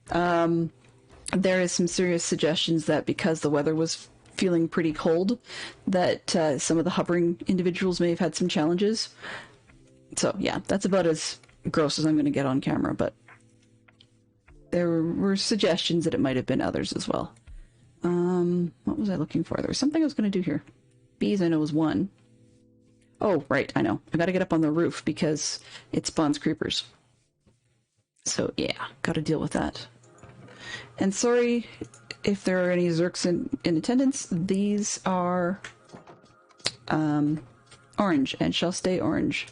There is some serious suggestions that because the weather was feeling pretty cold, that some of the hovering individuals may have had some challenges. So, yeah, that's about as gross as I'm going to get on camera, but there were suggestions that it might have been others as well. What was I looking for? There was something I was going to do here. Bees I know was one. Oh, right, I know. I gotta get up on the roof because it spawns creepers. So, yeah, gotta deal with that. And sorry if there are any Zerks in attendance. These are orange and shall stay orange.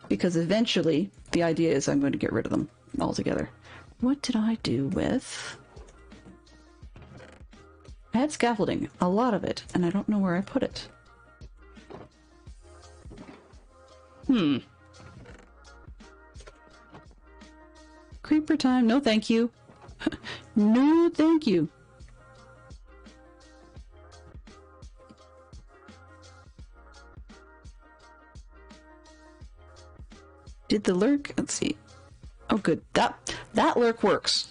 Because eventually, the idea is I'm going to get rid of them altogether. What did I do with... I had scaffolding, a lot of it, and I don't know where I put it. Creeper time, no thank you. No thank you. Did the lurk? Let's see. Oh good, that lurk works.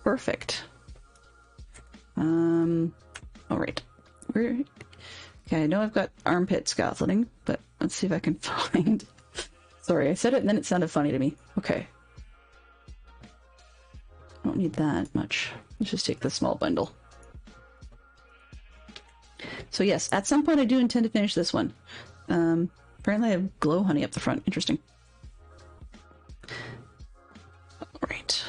Perfect. Alright. Okay, I know I've got armpit scaffolding, but let's see if I can find... Sorry, I said it and then it sounded funny to me. Okay. I don't need that much. Let's just take the small bundle. So yes, at some point I do intend to finish this one. Apparently I have glow honey up the front. Interesting. Alright.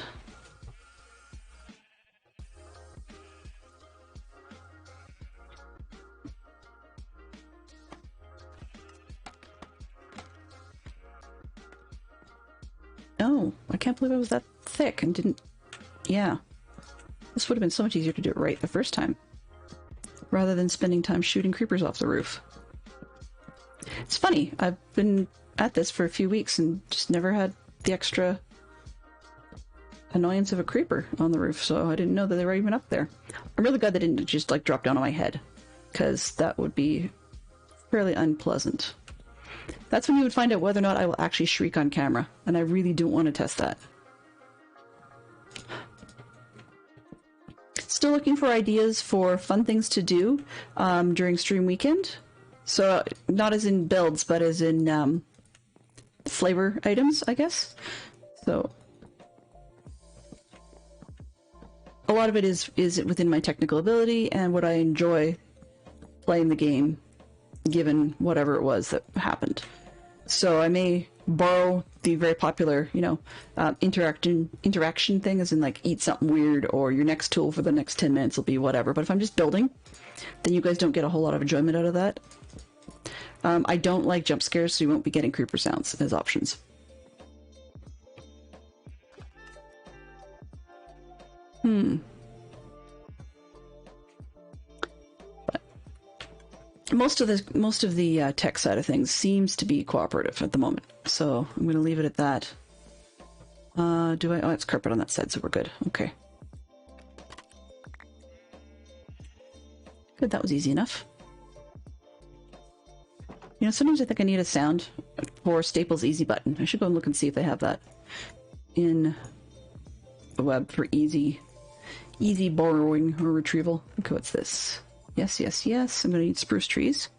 Oh, I can't believe I was that thick and didn't... Yeah. This would have been so much easier to do it right the first time, rather than spending time shooting creepers off the roof. It's funny, I've been at this for a few weeks and just never had the extra annoyance of a creeper on the roof, so I didn't know that they were even up there. I'm really glad they didn't just, like, drop down on my head, because that would be fairly unpleasant. That's when you would find out whether or not I will actually shriek on camera, and I really don't want to test that. Still looking for ideas for fun things to do during stream weekend. So, not as in builds, but as in flavor items, I guess. So, a lot of it is within my technical ability and what I enjoy playing the game, given whatever it was that happened. So I may borrow the very popular, you know, interaction thing, as in like eat something weird, or your next tool for the next 10 minutes will be whatever. But if I'm just building, then you guys don't get a whole lot of enjoyment out of that. I don't like jump scares, so you won't be getting creeper sounds as options. But most of the tech side of things seems to be cooperative at the moment, so I'm going to leave it at that. Oh, it's carpet on that side, so we're good. Okay. Good, that was easy enough. You know, sometimes I think I need a sound for Staples Easy Button. I should go and look and see if they have that in the web for easy borrowing or retrieval. Okay, what's this? Yes, yes, yes. I'm going to need spruce trees.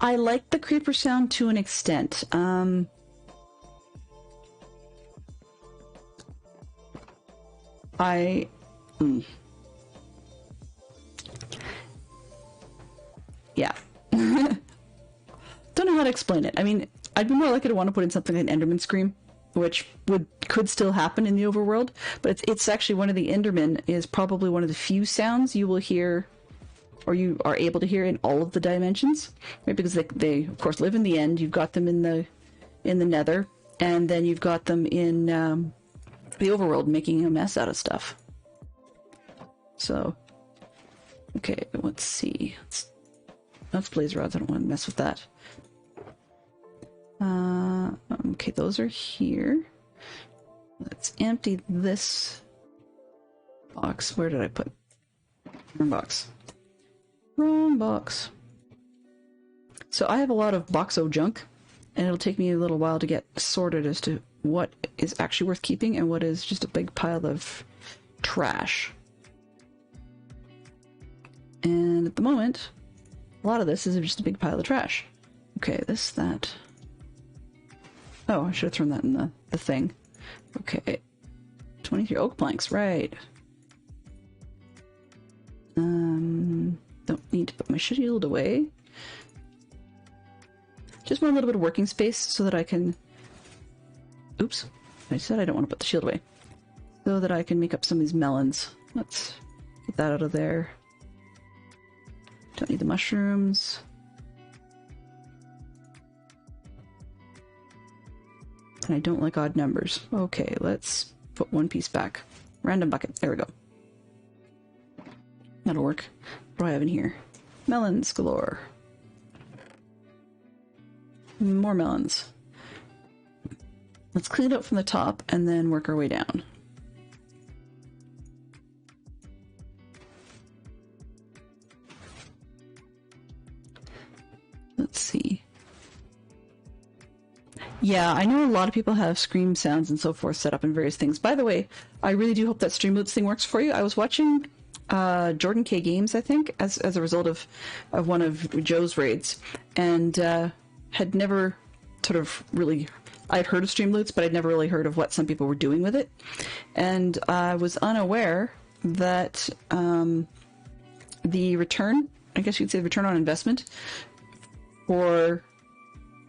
I like the creeper sound to an extent. Yeah. Don't know how to explain it. I mean, I'd be more likely to want to put in something like an Enderman scream, which could still happen in the overworld, but it's actually one of the Endermen is probably one of the few sounds you will hear, or you are able to hear in all of the dimensions, right? Because they of course live in the end. You've got them in the Nether, and then you've got them in the overworld making a mess out of stuff. So, okay, let's see. That's blaze rods. I don't want to mess with that. Okay, those are here. Let's empty this box. Where did I put? Wrong box. Wrong box. So I have a lot of boxo junk, and it'll take me a little while to get sorted as to what is actually worth keeping and what is just a big pile of trash. And at the moment, a lot of this is just a big pile of trash. Okay, that. Oh, I should have thrown that in the thing. Okay. 23 oak planks, right. Don't need to put my shield away. Just want a little bit of working space so that I can... Oops. I said I don't want to put the shield away. So that I can make up some of these melons. Let's get that out of there. Don't need the mushrooms. And I don't like odd numbers. Okay, let's put one piece back. Random bucket. There we go. That'll work. What do I have in here? Melons galore. More melons. Let's clean it up from the top and then work our way down. Let's see. Yeah, I know a lot of people have scream sounds and so forth set up in various things. By the way, I really do hope that Streamloots thing works for you. I was watching Jordan K Games, I think, as a result of one of Joe's raids, and had never sort of really... I'd heard of Streamloots, but I'd never really heard of what some people were doing with it. And I was unaware that the return, I guess you'd say the return on investment for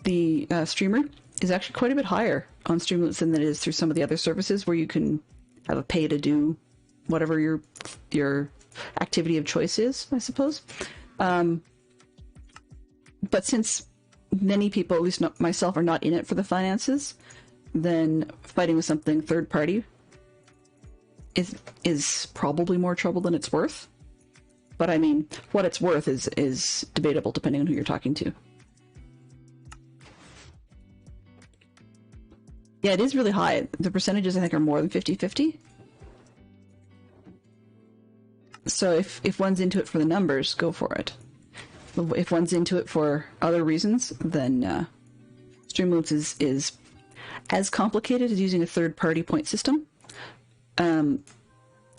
the streamer is actually quite a bit higher on Streamloots than it is through some of the other services where you can have a pay to do whatever your activity of choice is, I suppose. But since many people, at least not myself, are not in it for the finances, then fighting with something third party is probably more trouble than it's worth. But I mean, what it's worth is debatable depending on who you're talking to. Yeah, it is really high. The percentages, I think, are more than 50-50. So if one's into it for the numbers, go for it. If one's into it for other reasons, then Streamloots is as complicated as using a third-party point system.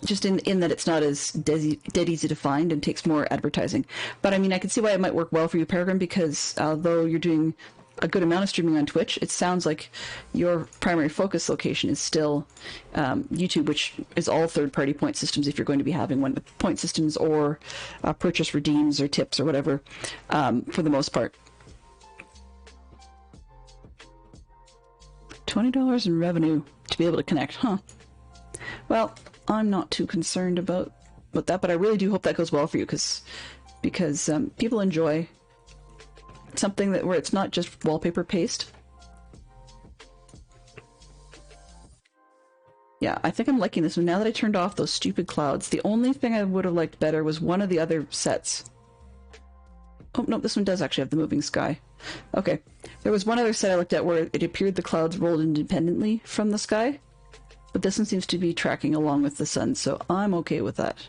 Just in that it's not as dead easy to find and takes more advertising. But I mean, I can see why it might work well for you, Peregrine, because although you're doing a good amount of streaming on Twitch, it sounds like your primary focus location is still YouTube, which is all third-party point systems if you're going to be having one, point systems or purchase redeems or tips or whatever, for the most part. $20 in revenue to be able to connect, huh? Well, I'm not too concerned about that, but I really do hope that goes well for you, because people enjoy something where it's not just wallpaper paste. Yeah, I think I'm liking this one. Now that I turned off those stupid clouds, the only thing I would have liked better was one of the other sets. Oh, no, this one does actually have the moving sky. Okay. There was one other set I looked at where it appeared the clouds rolled independently from the sky, but this one seems to be tracking along with the sun, so I'm okay with that.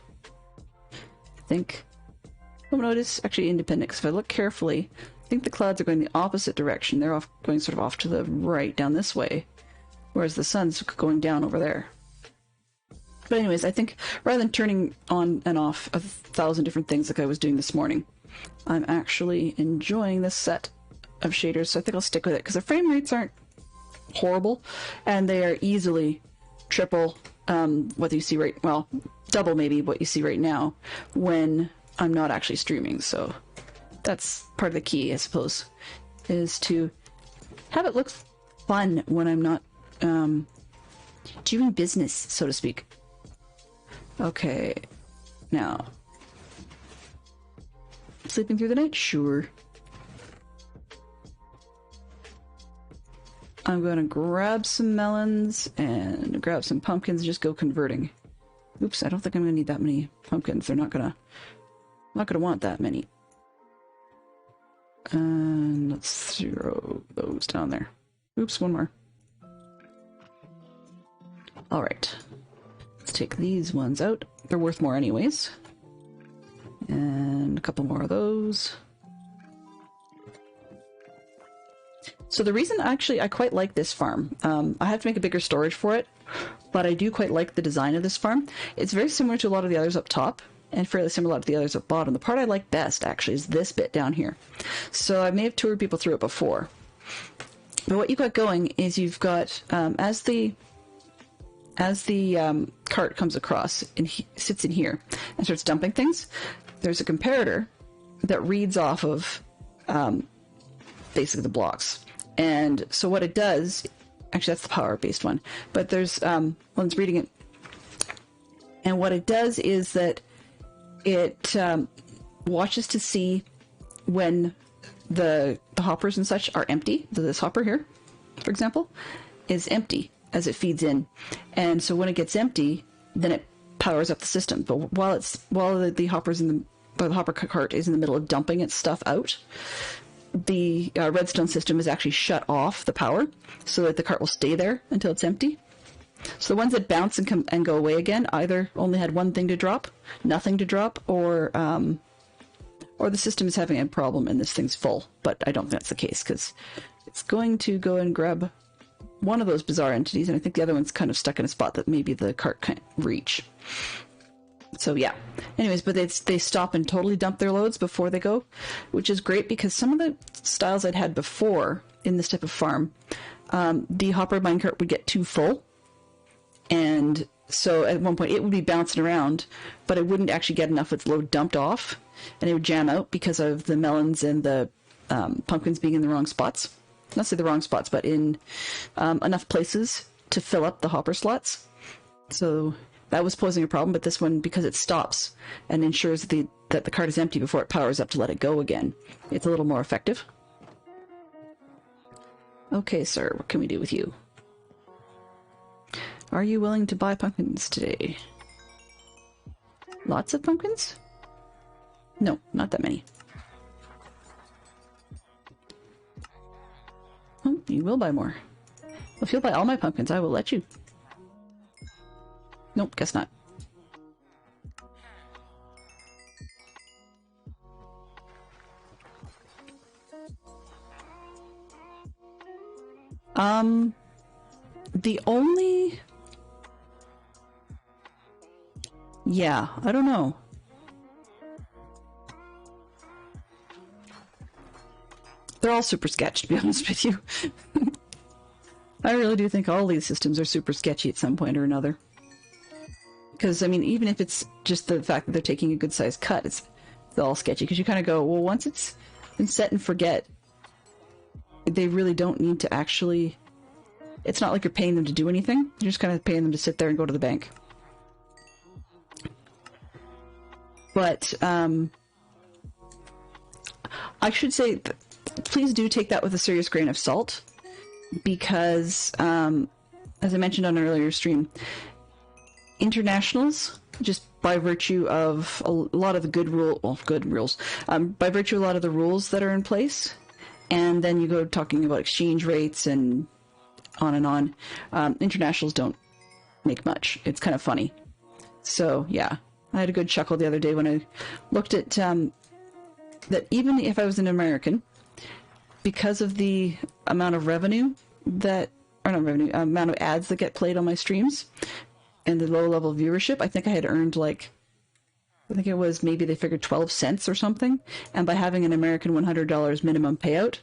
I think... Oh, no, it is actually independent, because if I look carefully, I think the clouds are going the opposite direction. They're going sort of off to the right, down this way, whereas the sun's going down over there. But anyways, I think rather than turning on and off 1,000 different things like I was doing this morning, I'm actually enjoying this set of shaders, so I think I'll stick with it, because the frame rates aren't horrible, and they are easily triple what you see well, double maybe what you see right now when I'm not actually streaming. So that's part of the key, I suppose, is to have it look fun when I'm not doing business, so to speak. Okay, now, sleeping through the night? Sure. I'm going to grab some melons and grab some pumpkins and just go converting. Oops, I don't think I'm going to need that many pumpkins. They're not going to want that many. And let's throw those down there. Oops, one more. Alright. Let's take these ones out. They're worth more anyways. And a couple more of those. So the reason actually I quite like this farm, I have to make a bigger storage for it, but I do quite like the design of this farm. It's very similar to a lot of the others up top, and fairly similar to the others at bottom. The part I like best, actually, is this bit down here. So I may have toured people through it before. But what you've got going is you've got, as the cart comes across and sits in here and starts dumping things, there's a comparator that reads off of basically the blocks. And so what it does, actually that's the power-based one, but there's one's reading it. And what it does is that it watches to see when the hoppers and such are empty. This hopper here, for example, is empty as it feeds in. And so when it gets empty, then it powers up the system. But while the hopper cart is in the middle of dumping its stuff out, the redstone system is actually shut off the power so that the cart will stay there until it's empty. So the ones that bounce and go away again either only had one thing to drop, nothing to drop, or the system is having a problem and this thing's full. But I don't think that's the case, because it's going to go and grab one of those bizarre entities, and I think the other one's kind of stuck in a spot that maybe the cart can't reach. So yeah. Anyways, but they stop and totally dump their loads before they go, which is great, because some of the styles I'd had before in this type of farm, the hopper minecart would get too full. And so at one point it would be bouncing around, but it wouldn't actually get enough of its load dumped off, and it would jam out because of the melons and the pumpkins being in the wrong spots. Not say the wrong spots, but in enough places to fill up the hopper slots. So that was posing a problem, but this one, because it stops and ensures that the cart is empty before it powers up to let it go again, it's a little more effective. Okay, sir, what can we do with you? Are you willing to buy pumpkins today? Lots of pumpkins? No, not that many. Oh, you will buy more. Well, if you'll buy all my pumpkins, I will let you. Nope, guess not. The only... Yeah, I don't know. They're all super sketch, to be honest with you. I really do think all these systems are super sketchy at some point or another. Because, I mean, even if it's just the fact that they're taking a good-sized cut, it's all sketchy. Because you kind of go, well, once it's been set and forget, they really don't need to actually... It's not like you're paying them to do anything. You're just kind of paying them to sit there and go to the bank. But, I should say, please do take that with a serious grain of salt. Because, as I mentioned on an earlier stream, internationals, just by virtue of a lot of the good rules, by virtue of a lot of the rules that are in place, and then you go talking about exchange rates and on, internationals don't make much. It's kind of funny. So, yeah, I had a good chuckle the other day when I looked at that even if I was an American, because of the amount of revenue that, or not revenue, amount of ads that get played on my streams, and the low level viewership, I think I had earned like, I think it was maybe they figured 12 cents or something. And by having an American $100 minimum payout,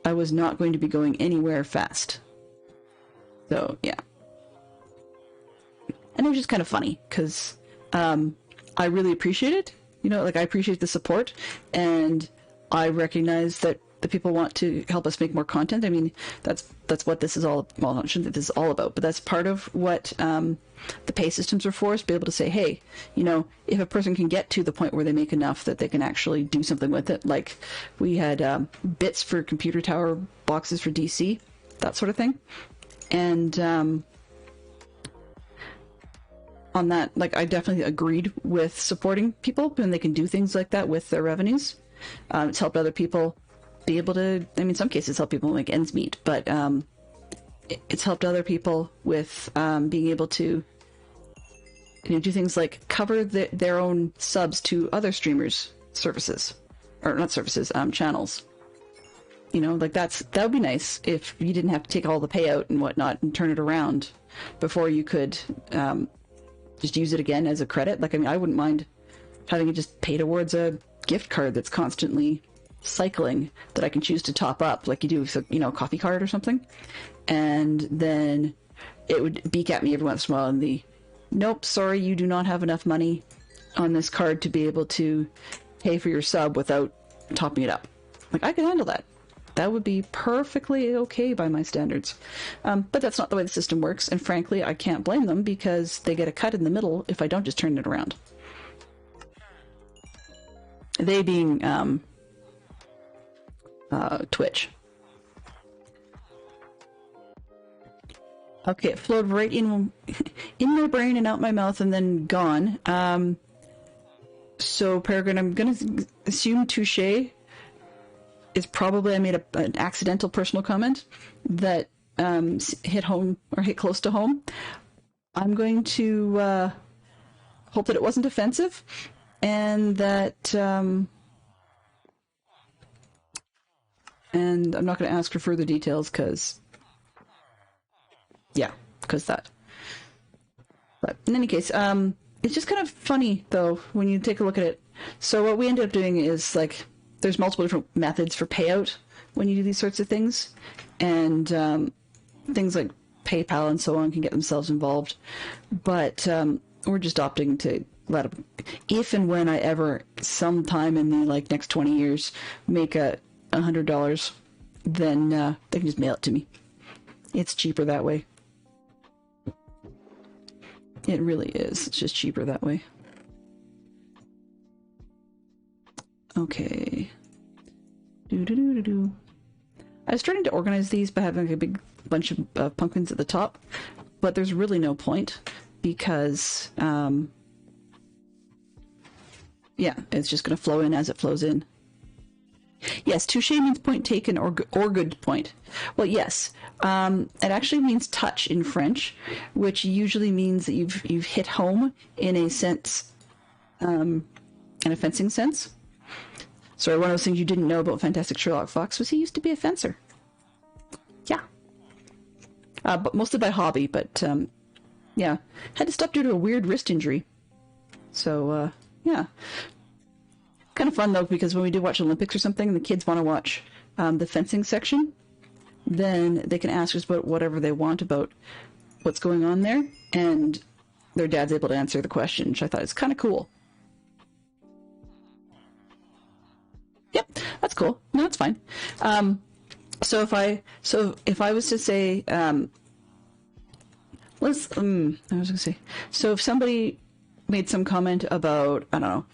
I was not going to be going anywhere fast. So, yeah. And it was just kind of funny because I really appreciate it. You know, like I appreciate the support, and I recognize that the people want to help us make more content. I mean, that's what this is all. Well, I shouldn't say this is all about, but that's part of what the pay systems are for. Is to be able to say, hey, you know, if a person can get to the point where they make enough that they can actually do something with it, like we had bits for computer tower boxes for DC, that sort of thing, and on that, like I definitely agreed with supporting people when they can do things like that with their revenues. It's helped other people be able to, I mean, in some cases help people make ends meet, but it's helped other people with being able to, you know, do things like cover their own subs to other streamers' services, or not services, channels. You know, like that would be nice if you didn't have to take all the payout and whatnot and turn it around before you could just use it again as a credit. Like, I mean, I wouldn't mind having it just pay towards a gift card that's constantly cycling that I can choose to top up, like you do with a, you know, coffee card or something, and then it would beep at me every once in a while and the, nope, sorry, you do not have enough money on this card to be able to pay for your sub without topping it up. Like, I can handle that. That would be perfectly okay by my standards. But that's not the way the system works, and frankly, I can't blame them because they get a cut in the middle if I don't just turn it around. They being Twitch. Okay, it flowed right in my brain and out my mouth and then gone. So Peregrine, I'm gonna assume touche is probably I made an accidental personal comment that hit home or hit close to home. I'm going to hope that it wasn't offensive, and that and I'm not going to ask for further details because that. But in any case, it's just kind of funny though when you take a look at it. So what we ended up doing is, like, there's multiple different methods for payout when you do these sorts of things, and things like PayPal and so on can get themselves involved. But we're just opting to let them, if and when I ever, sometime in the like next 20 years, make $100, then they can just mail it to me. It's cheaper that way. It really is. It's just cheaper that way. Okay. I was starting to organize these by having a big bunch of pumpkins at the top, but there's really no point because, yeah, it's just going to flow in as it flows in. Yes, touche means point taken or good point. Well, yes, it actually means touch in French, which usually means that you've hit home in a sense, in a fencing sense. Sorry, one of those things you didn't know about Fantastic Sherlock Fox was he used to be a fencer. Yeah. But mostly by hobby, but yeah. Had to stop due to a weird wrist injury. So, yeah. Kind of fun, though, because when we do watch Olympics or something, and the kids want to watch the fencing section, then they can ask us about whatever they want about what's going on there, and their dad's able to answer the question, which I thought is kind of cool. Yep, that's cool. No, it's fine. So if I was to say, I was gonna say, so if somebody made some comment about, I don't know,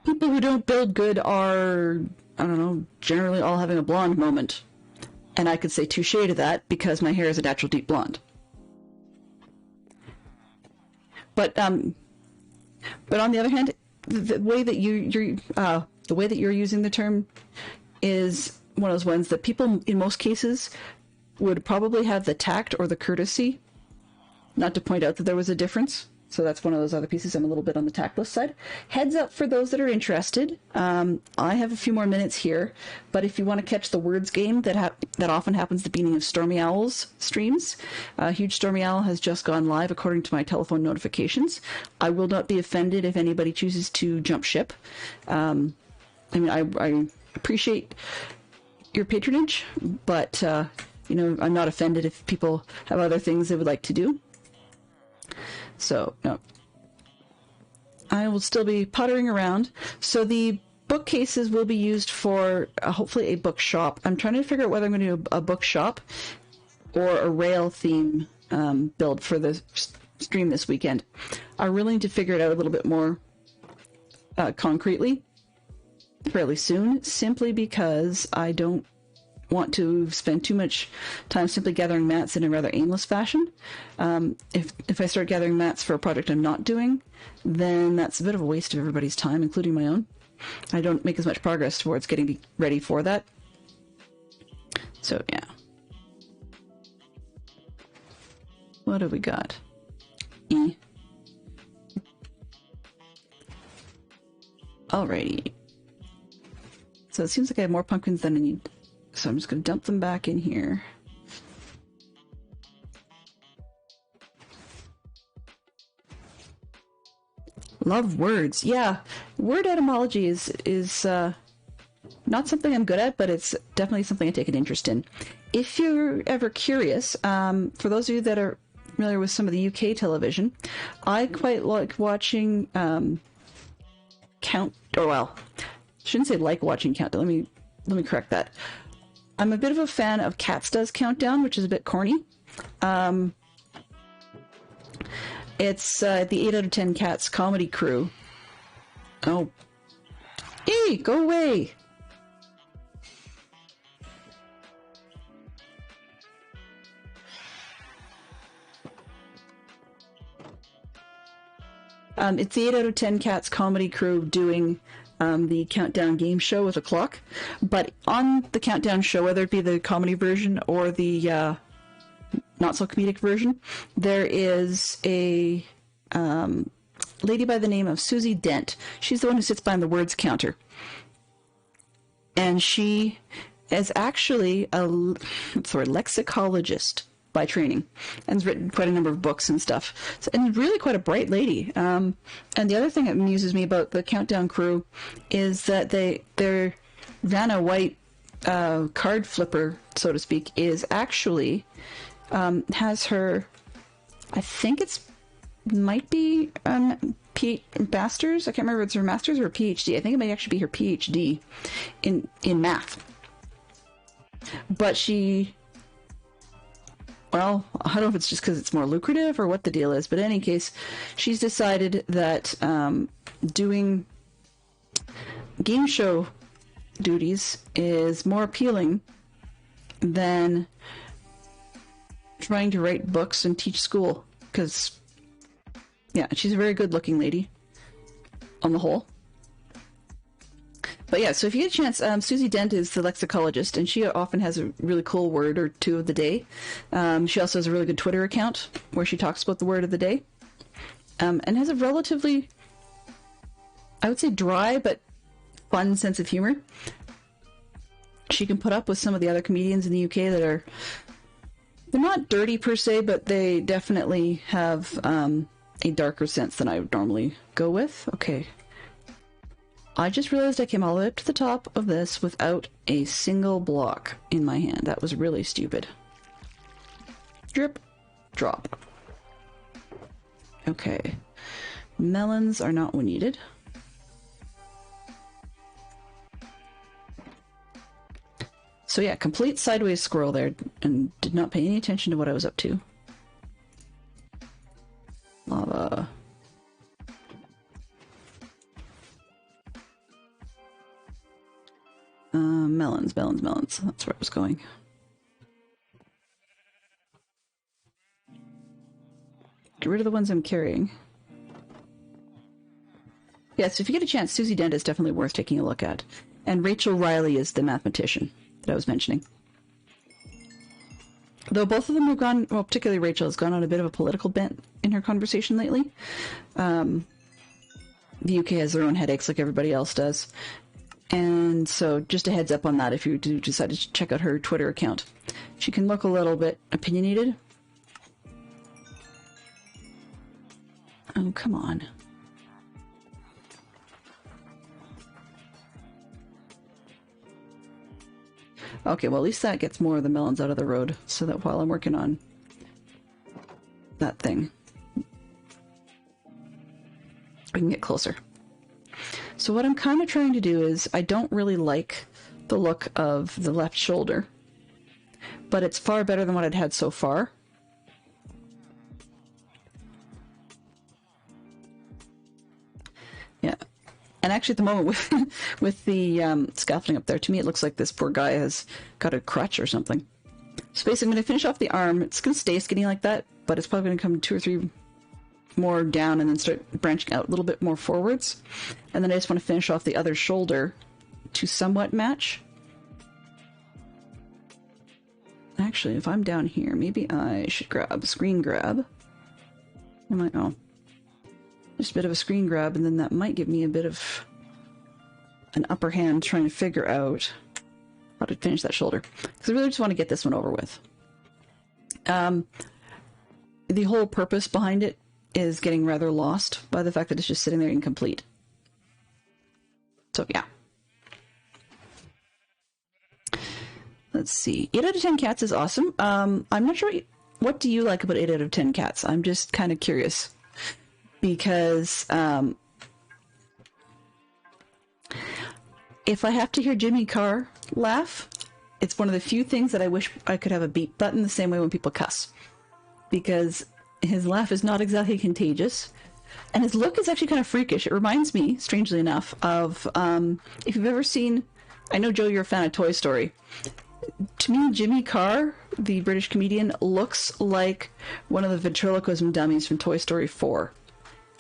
people who don't build good are, I don't know, generally all having a blonde moment, and I could say touche to that because my hair is a natural deep blonde. But on the other hand, the way that the way that you're using the term is one of those ones that people in most cases would probably have the tact or the courtesy not to point out that there was a difference. So that's one of those other pieces. I'm a little bit on the tactless side. Heads up for those that are interested. I have a few more minutes here, but if you want to catch the words game that often happens at the beginning of Stormy Owl's streams, Huge Stormy Owl has just gone live according to my telephone notifications. I will not be offended if anybody chooses to jump ship. I mean, I appreciate your patronage, but I'm not offended if people have other things they would like to do. So, no. I will still be puttering around. So the bookcases will be used for hopefully a bookshop. I'm trying to figure out whether I'm going to do a bookshop or a rail theme build for the stream this weekend. I really need to figure it out a little bit more concretely fairly soon, simply because I don't want to spend too much time simply gathering mats in a rather aimless fashion. If I start gathering mats for a project I'm not doing, then that's a bit of a waste of everybody's time, including my own. I don't make as much progress towards getting ready for that. So, yeah. What have we got? Alrighty. So it seems like I have more pumpkins than I need. So I'm just going to dump them back in here. Love words. Yeah, word etymology is not something I'm good at, but it's definitely something I take an interest in. If you're ever curious, for those of you that are familiar with some of the UK television, I quite like watching shouldn't say like watching Countdown. Let me correct that. I'm a bit of a fan of Cats Does Countdown, which is a bit corny. It's the 8 out of 10 Cats comedy crew. Oh. Hey, go away! It's the 8 out of 10 Cats comedy crew doing the Countdown game show with a clock. But on the Countdown show, whether it be the comedy version or the not so comedic version, there is a lady by the name of Susie Dent. She's the one who sits behind the words counter. And she is actually a lexicologist by training, and has written quite a number of books and stuff. So, and really quite a bright lady. And the other thing that amuses me about the Countdown crew is that their Vanna White card flipper, so to speak, is actually has her, I think might be master's. I can't remember if it's her master's or her PhD. I think it might actually be her PhD in math. But well, I don't know if it's just because it's more lucrative or what the deal is, but in any case, she's decided that doing game show duties is more appealing than trying to write books and teach school. Because, yeah, she's a very good-looking lady on the whole. But yeah, so if you get a chance, Susie Dent is the lexicologist, and she often has a really cool word or two of the day. She also has a really good Twitter account where she talks about the word of the day, and has a relatively, I would say, dry but fun sense of humor. She can put up with some of the other comedians in the UK that they're not dirty per se, but they definitely have a darker sense than I would normally go with. Okay. I just realized I came all the way up to the top of this without a single block in my hand. That was really stupid. Drip, drop. Okay. Melons are not needed. So yeah, complete sideways scroll there, and did not pay any attention to what I was up to. Lava. Melons, melons, melons. That's where I was going. Get rid of the ones I'm carrying. Yes, if you get a chance, Susie Dent is definitely worth taking a look at. And Rachel Riley is the mathematician that I was mentioning. Though both of them have gone, well, particularly Rachel has gone on a bit of a political bent in her conversation lately. The UK has their own headaches like everybody else does. And so just a heads up on that if you do decide to check out her Twitter account. She can look a little bit opinionated. Oh, come on. Okay, well, at least that gets more of the melons out of the road, so that while I'm working on that thing, I can get closer. So what I'm kind of trying to do is, I don't really like the look of the left shoulder, but it's far better than what I'd had so far. Yeah. And actually at the moment with the scaffolding up there, to me it looks like this poor guy has got a crutch or something. So basically I'm going to finish off the arm. It's going to stay skinny like that, but it's probably going to come 2 or 3 more down and then start branching out a little bit more forwards. And then I just want to finish off the other shoulder to somewhat match. Actually, if I'm down here, maybe I should grab a screen grab. I might, oh. Just a bit of a screen grab, and then that might give me a bit of an upper hand trying to figure out how to finish that shoulder. Because I really just want to get this one over with. The whole purpose behind it is getting rather lost by the fact that it's just sitting there incomplete. So, yeah. Let's see. 8 out of 10 cats is awesome. I'm not sure what do you like about 8 out of 10 cats? I'm just kind of curious. Because if I have to hear Jimmy Carr laugh, it's one of the few things that I wish I could have a beep button the same way when people cuss. Because his laugh is not exactly contagious. And his look is actually kind of freakish. It reminds me, strangely enough, of if you've ever seen... I know, Joe, you're a fan of Toy Story. To me, Jimmy Carr, the British comedian, looks like one of the ventriloquism dummies from Toy Story 4.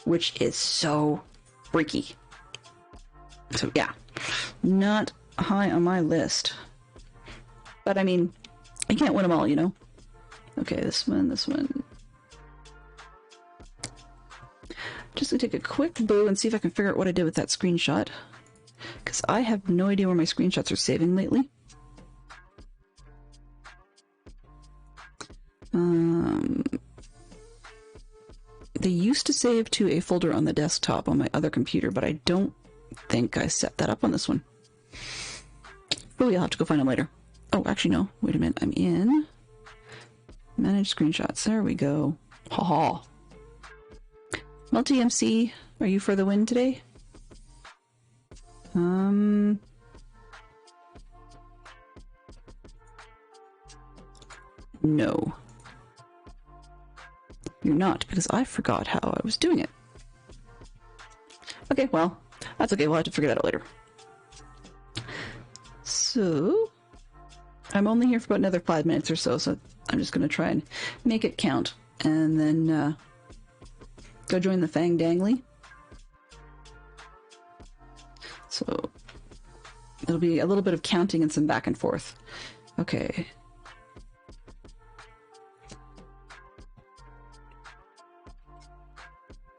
Which is so freaky. So yeah, not high on my list. But I mean, you can't win them all, you know? Okay, this one. Just gonna take a quick boo and see if I can figure out what I did with that screenshot. Because I have no idea where my screenshots are saving lately. They used to save to a folder on the desktop on my other computer, but I don't think I set that up on this one. Oh, you'll have to go find them later. Oh, actually, no. Wait a minute. I'm in Manage Screenshots. There we go. Ha ha. Multi-MC, are you for the win today? No. You're not, because I forgot how I was doing it. Okay, well, that's okay. We'll have to figure that out later. So, I'm only here for about another 5 minutes or so, so I'm just going to try and make it count. And then go join the Fang Dangly. So, it'll be a little bit of counting and some back and forth. Okay.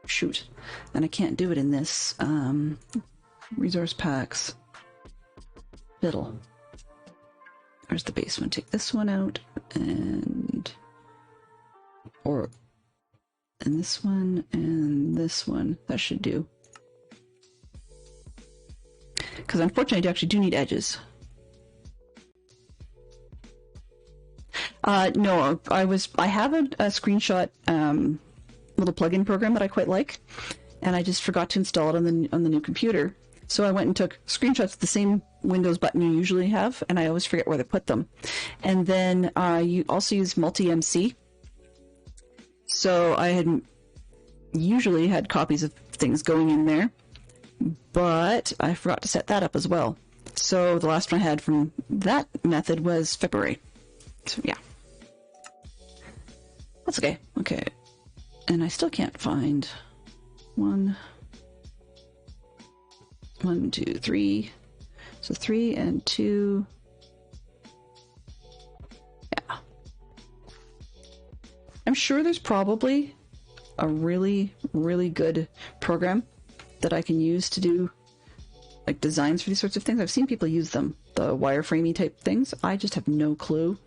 Shoot. And I can't do it in this. Resource packs. Fiddle. Where's the base one? Take this one out and this one and this one. That should do. because unfortunately I actually do need edges. No, I have a screenshot little plugin program that I quite like, and I just forgot to install it on the new computer. So I went and took screenshots of the same Windows button you usually have, and I always forget where to put them. And then you also use multi-MC. So I had usually had copies of things going in there, but I forgot to set that up as well. So the last one I had from that method was February. So yeah. That's okay. Okay. And I still can't find 1, 2, 3. So 3 and 2. Yeah. I'm sure there's probably a really, really good program that I can use to do like designs for these sorts of things. I've seen people use them, the wireframey type things. I just have no clue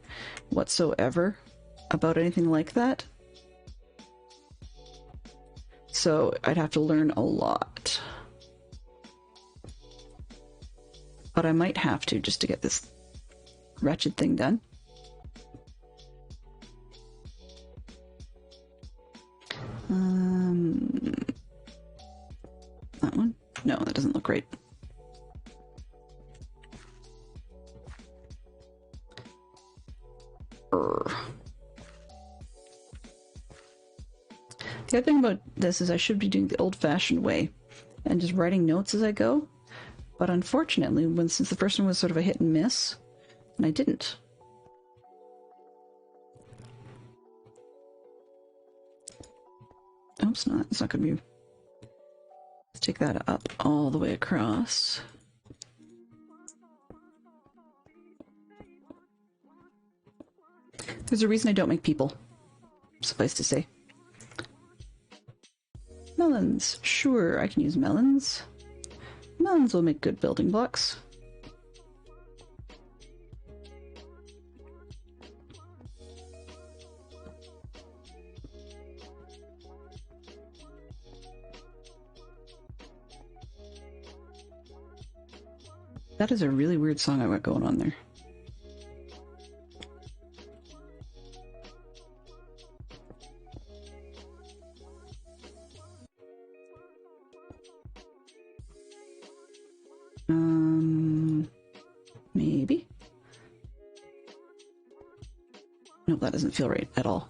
whatsoever about anything like that. So I'd have to learn a lot. But I might have to just to get this wretched thing done. That one? No, that doesn't look right. The other thing about this is I should be doing the old-fashioned way and just writing notes as I go. But unfortunately, since the first one was sort of a hit and miss, and I didn't. Oh, it's not going to be... Let's take that up all the way across. There's a reason I don't make people, suffice to say. Melons. Sure, I can use melons. Melons will make good building blocks. That is a really weird song I got going on there. Maybe. No, that doesn't feel right at all.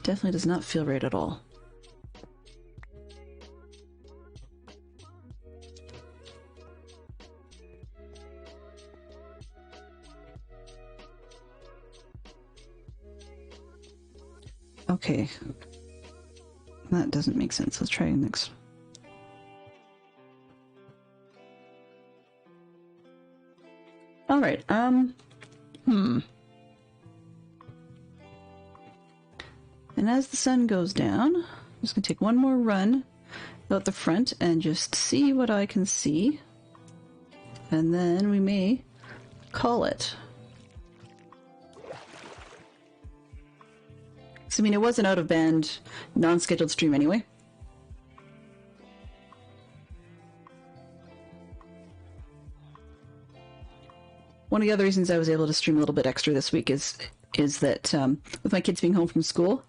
Definitely does not feel right at all. Okay. That doesn't make sense. Let's try next. All right. And as the sun goes down, I'm just gonna take one more run out the front and just see what I can see. And then we may call it. So, I mean, it was an out-of-band, non-scheduled stream anyway. One of the other reasons I was able to stream a little bit extra this week is that with my kids being home from school,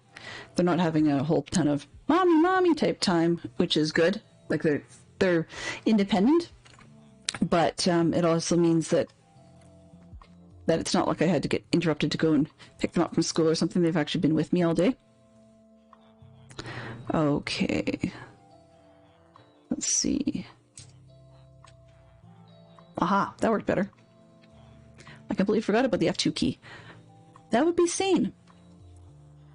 they're not having a whole ton of mommy type time, which is good. Like they're independent, but it also means that it's not like I had to get interrupted to go and pick them up from school or something. They've actually been with me all day. Okay. Let's see. Aha, that worked better. I completely forgot about the F2 key. That would be sane.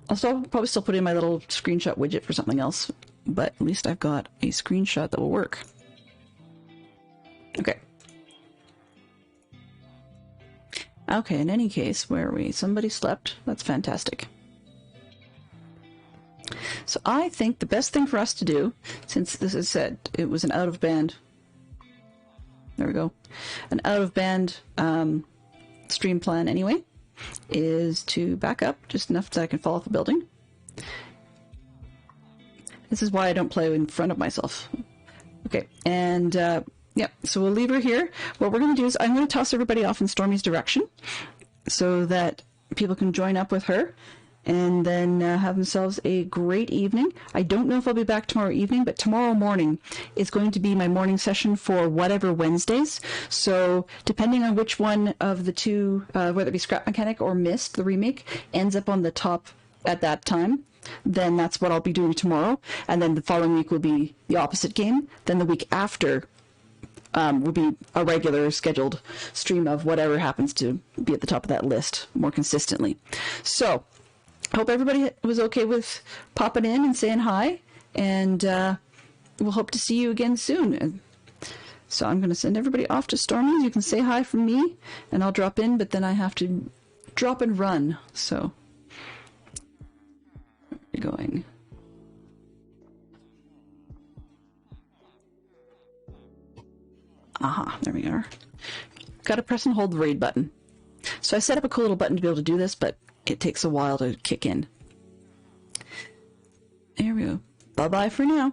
I'll probably still put in my little screenshot widget for something else, but at least I've got a screenshot that will work. Okay. Okay, in any case, where are we? Somebody slept. That's fantastic. So I think the best thing for us to do, since this is said, it was an out-of-band... There we go. An out-of-band stream plan anyway, is to back up just enough that I can fall off a building. This is why I don't play in front of myself. Okay, and yeah, so we'll leave her here. What we're going to do is I'm going to toss everybody off in Stormy's direction so that people can join up with her and then have themselves a great evening. I don't know if I'll be back tomorrow evening, but tomorrow morning is going to be my morning session for Whatever Wednesdays. So depending on which one of the two, whether it be Scrap Mechanic or Myst, the remake, ends up on the top at that time, then that's what I'll be doing tomorrow. And then the following week will be the opposite game. Then the week after will be a regular scheduled stream of whatever happens to be at the top of that list more consistently. So hope everybody was okay with popping in and saying hi, and we'll hope to see you again soon. So I'm going to send everybody off to Stormy. You can say hi from me, and I'll drop in, but then I have to drop and run. So we're going. Aha, there we are. Got to press and hold the raid button. So I set up a cool little button to be able to do this, but it takes a while to kick in. There we go. Bye-bye for now.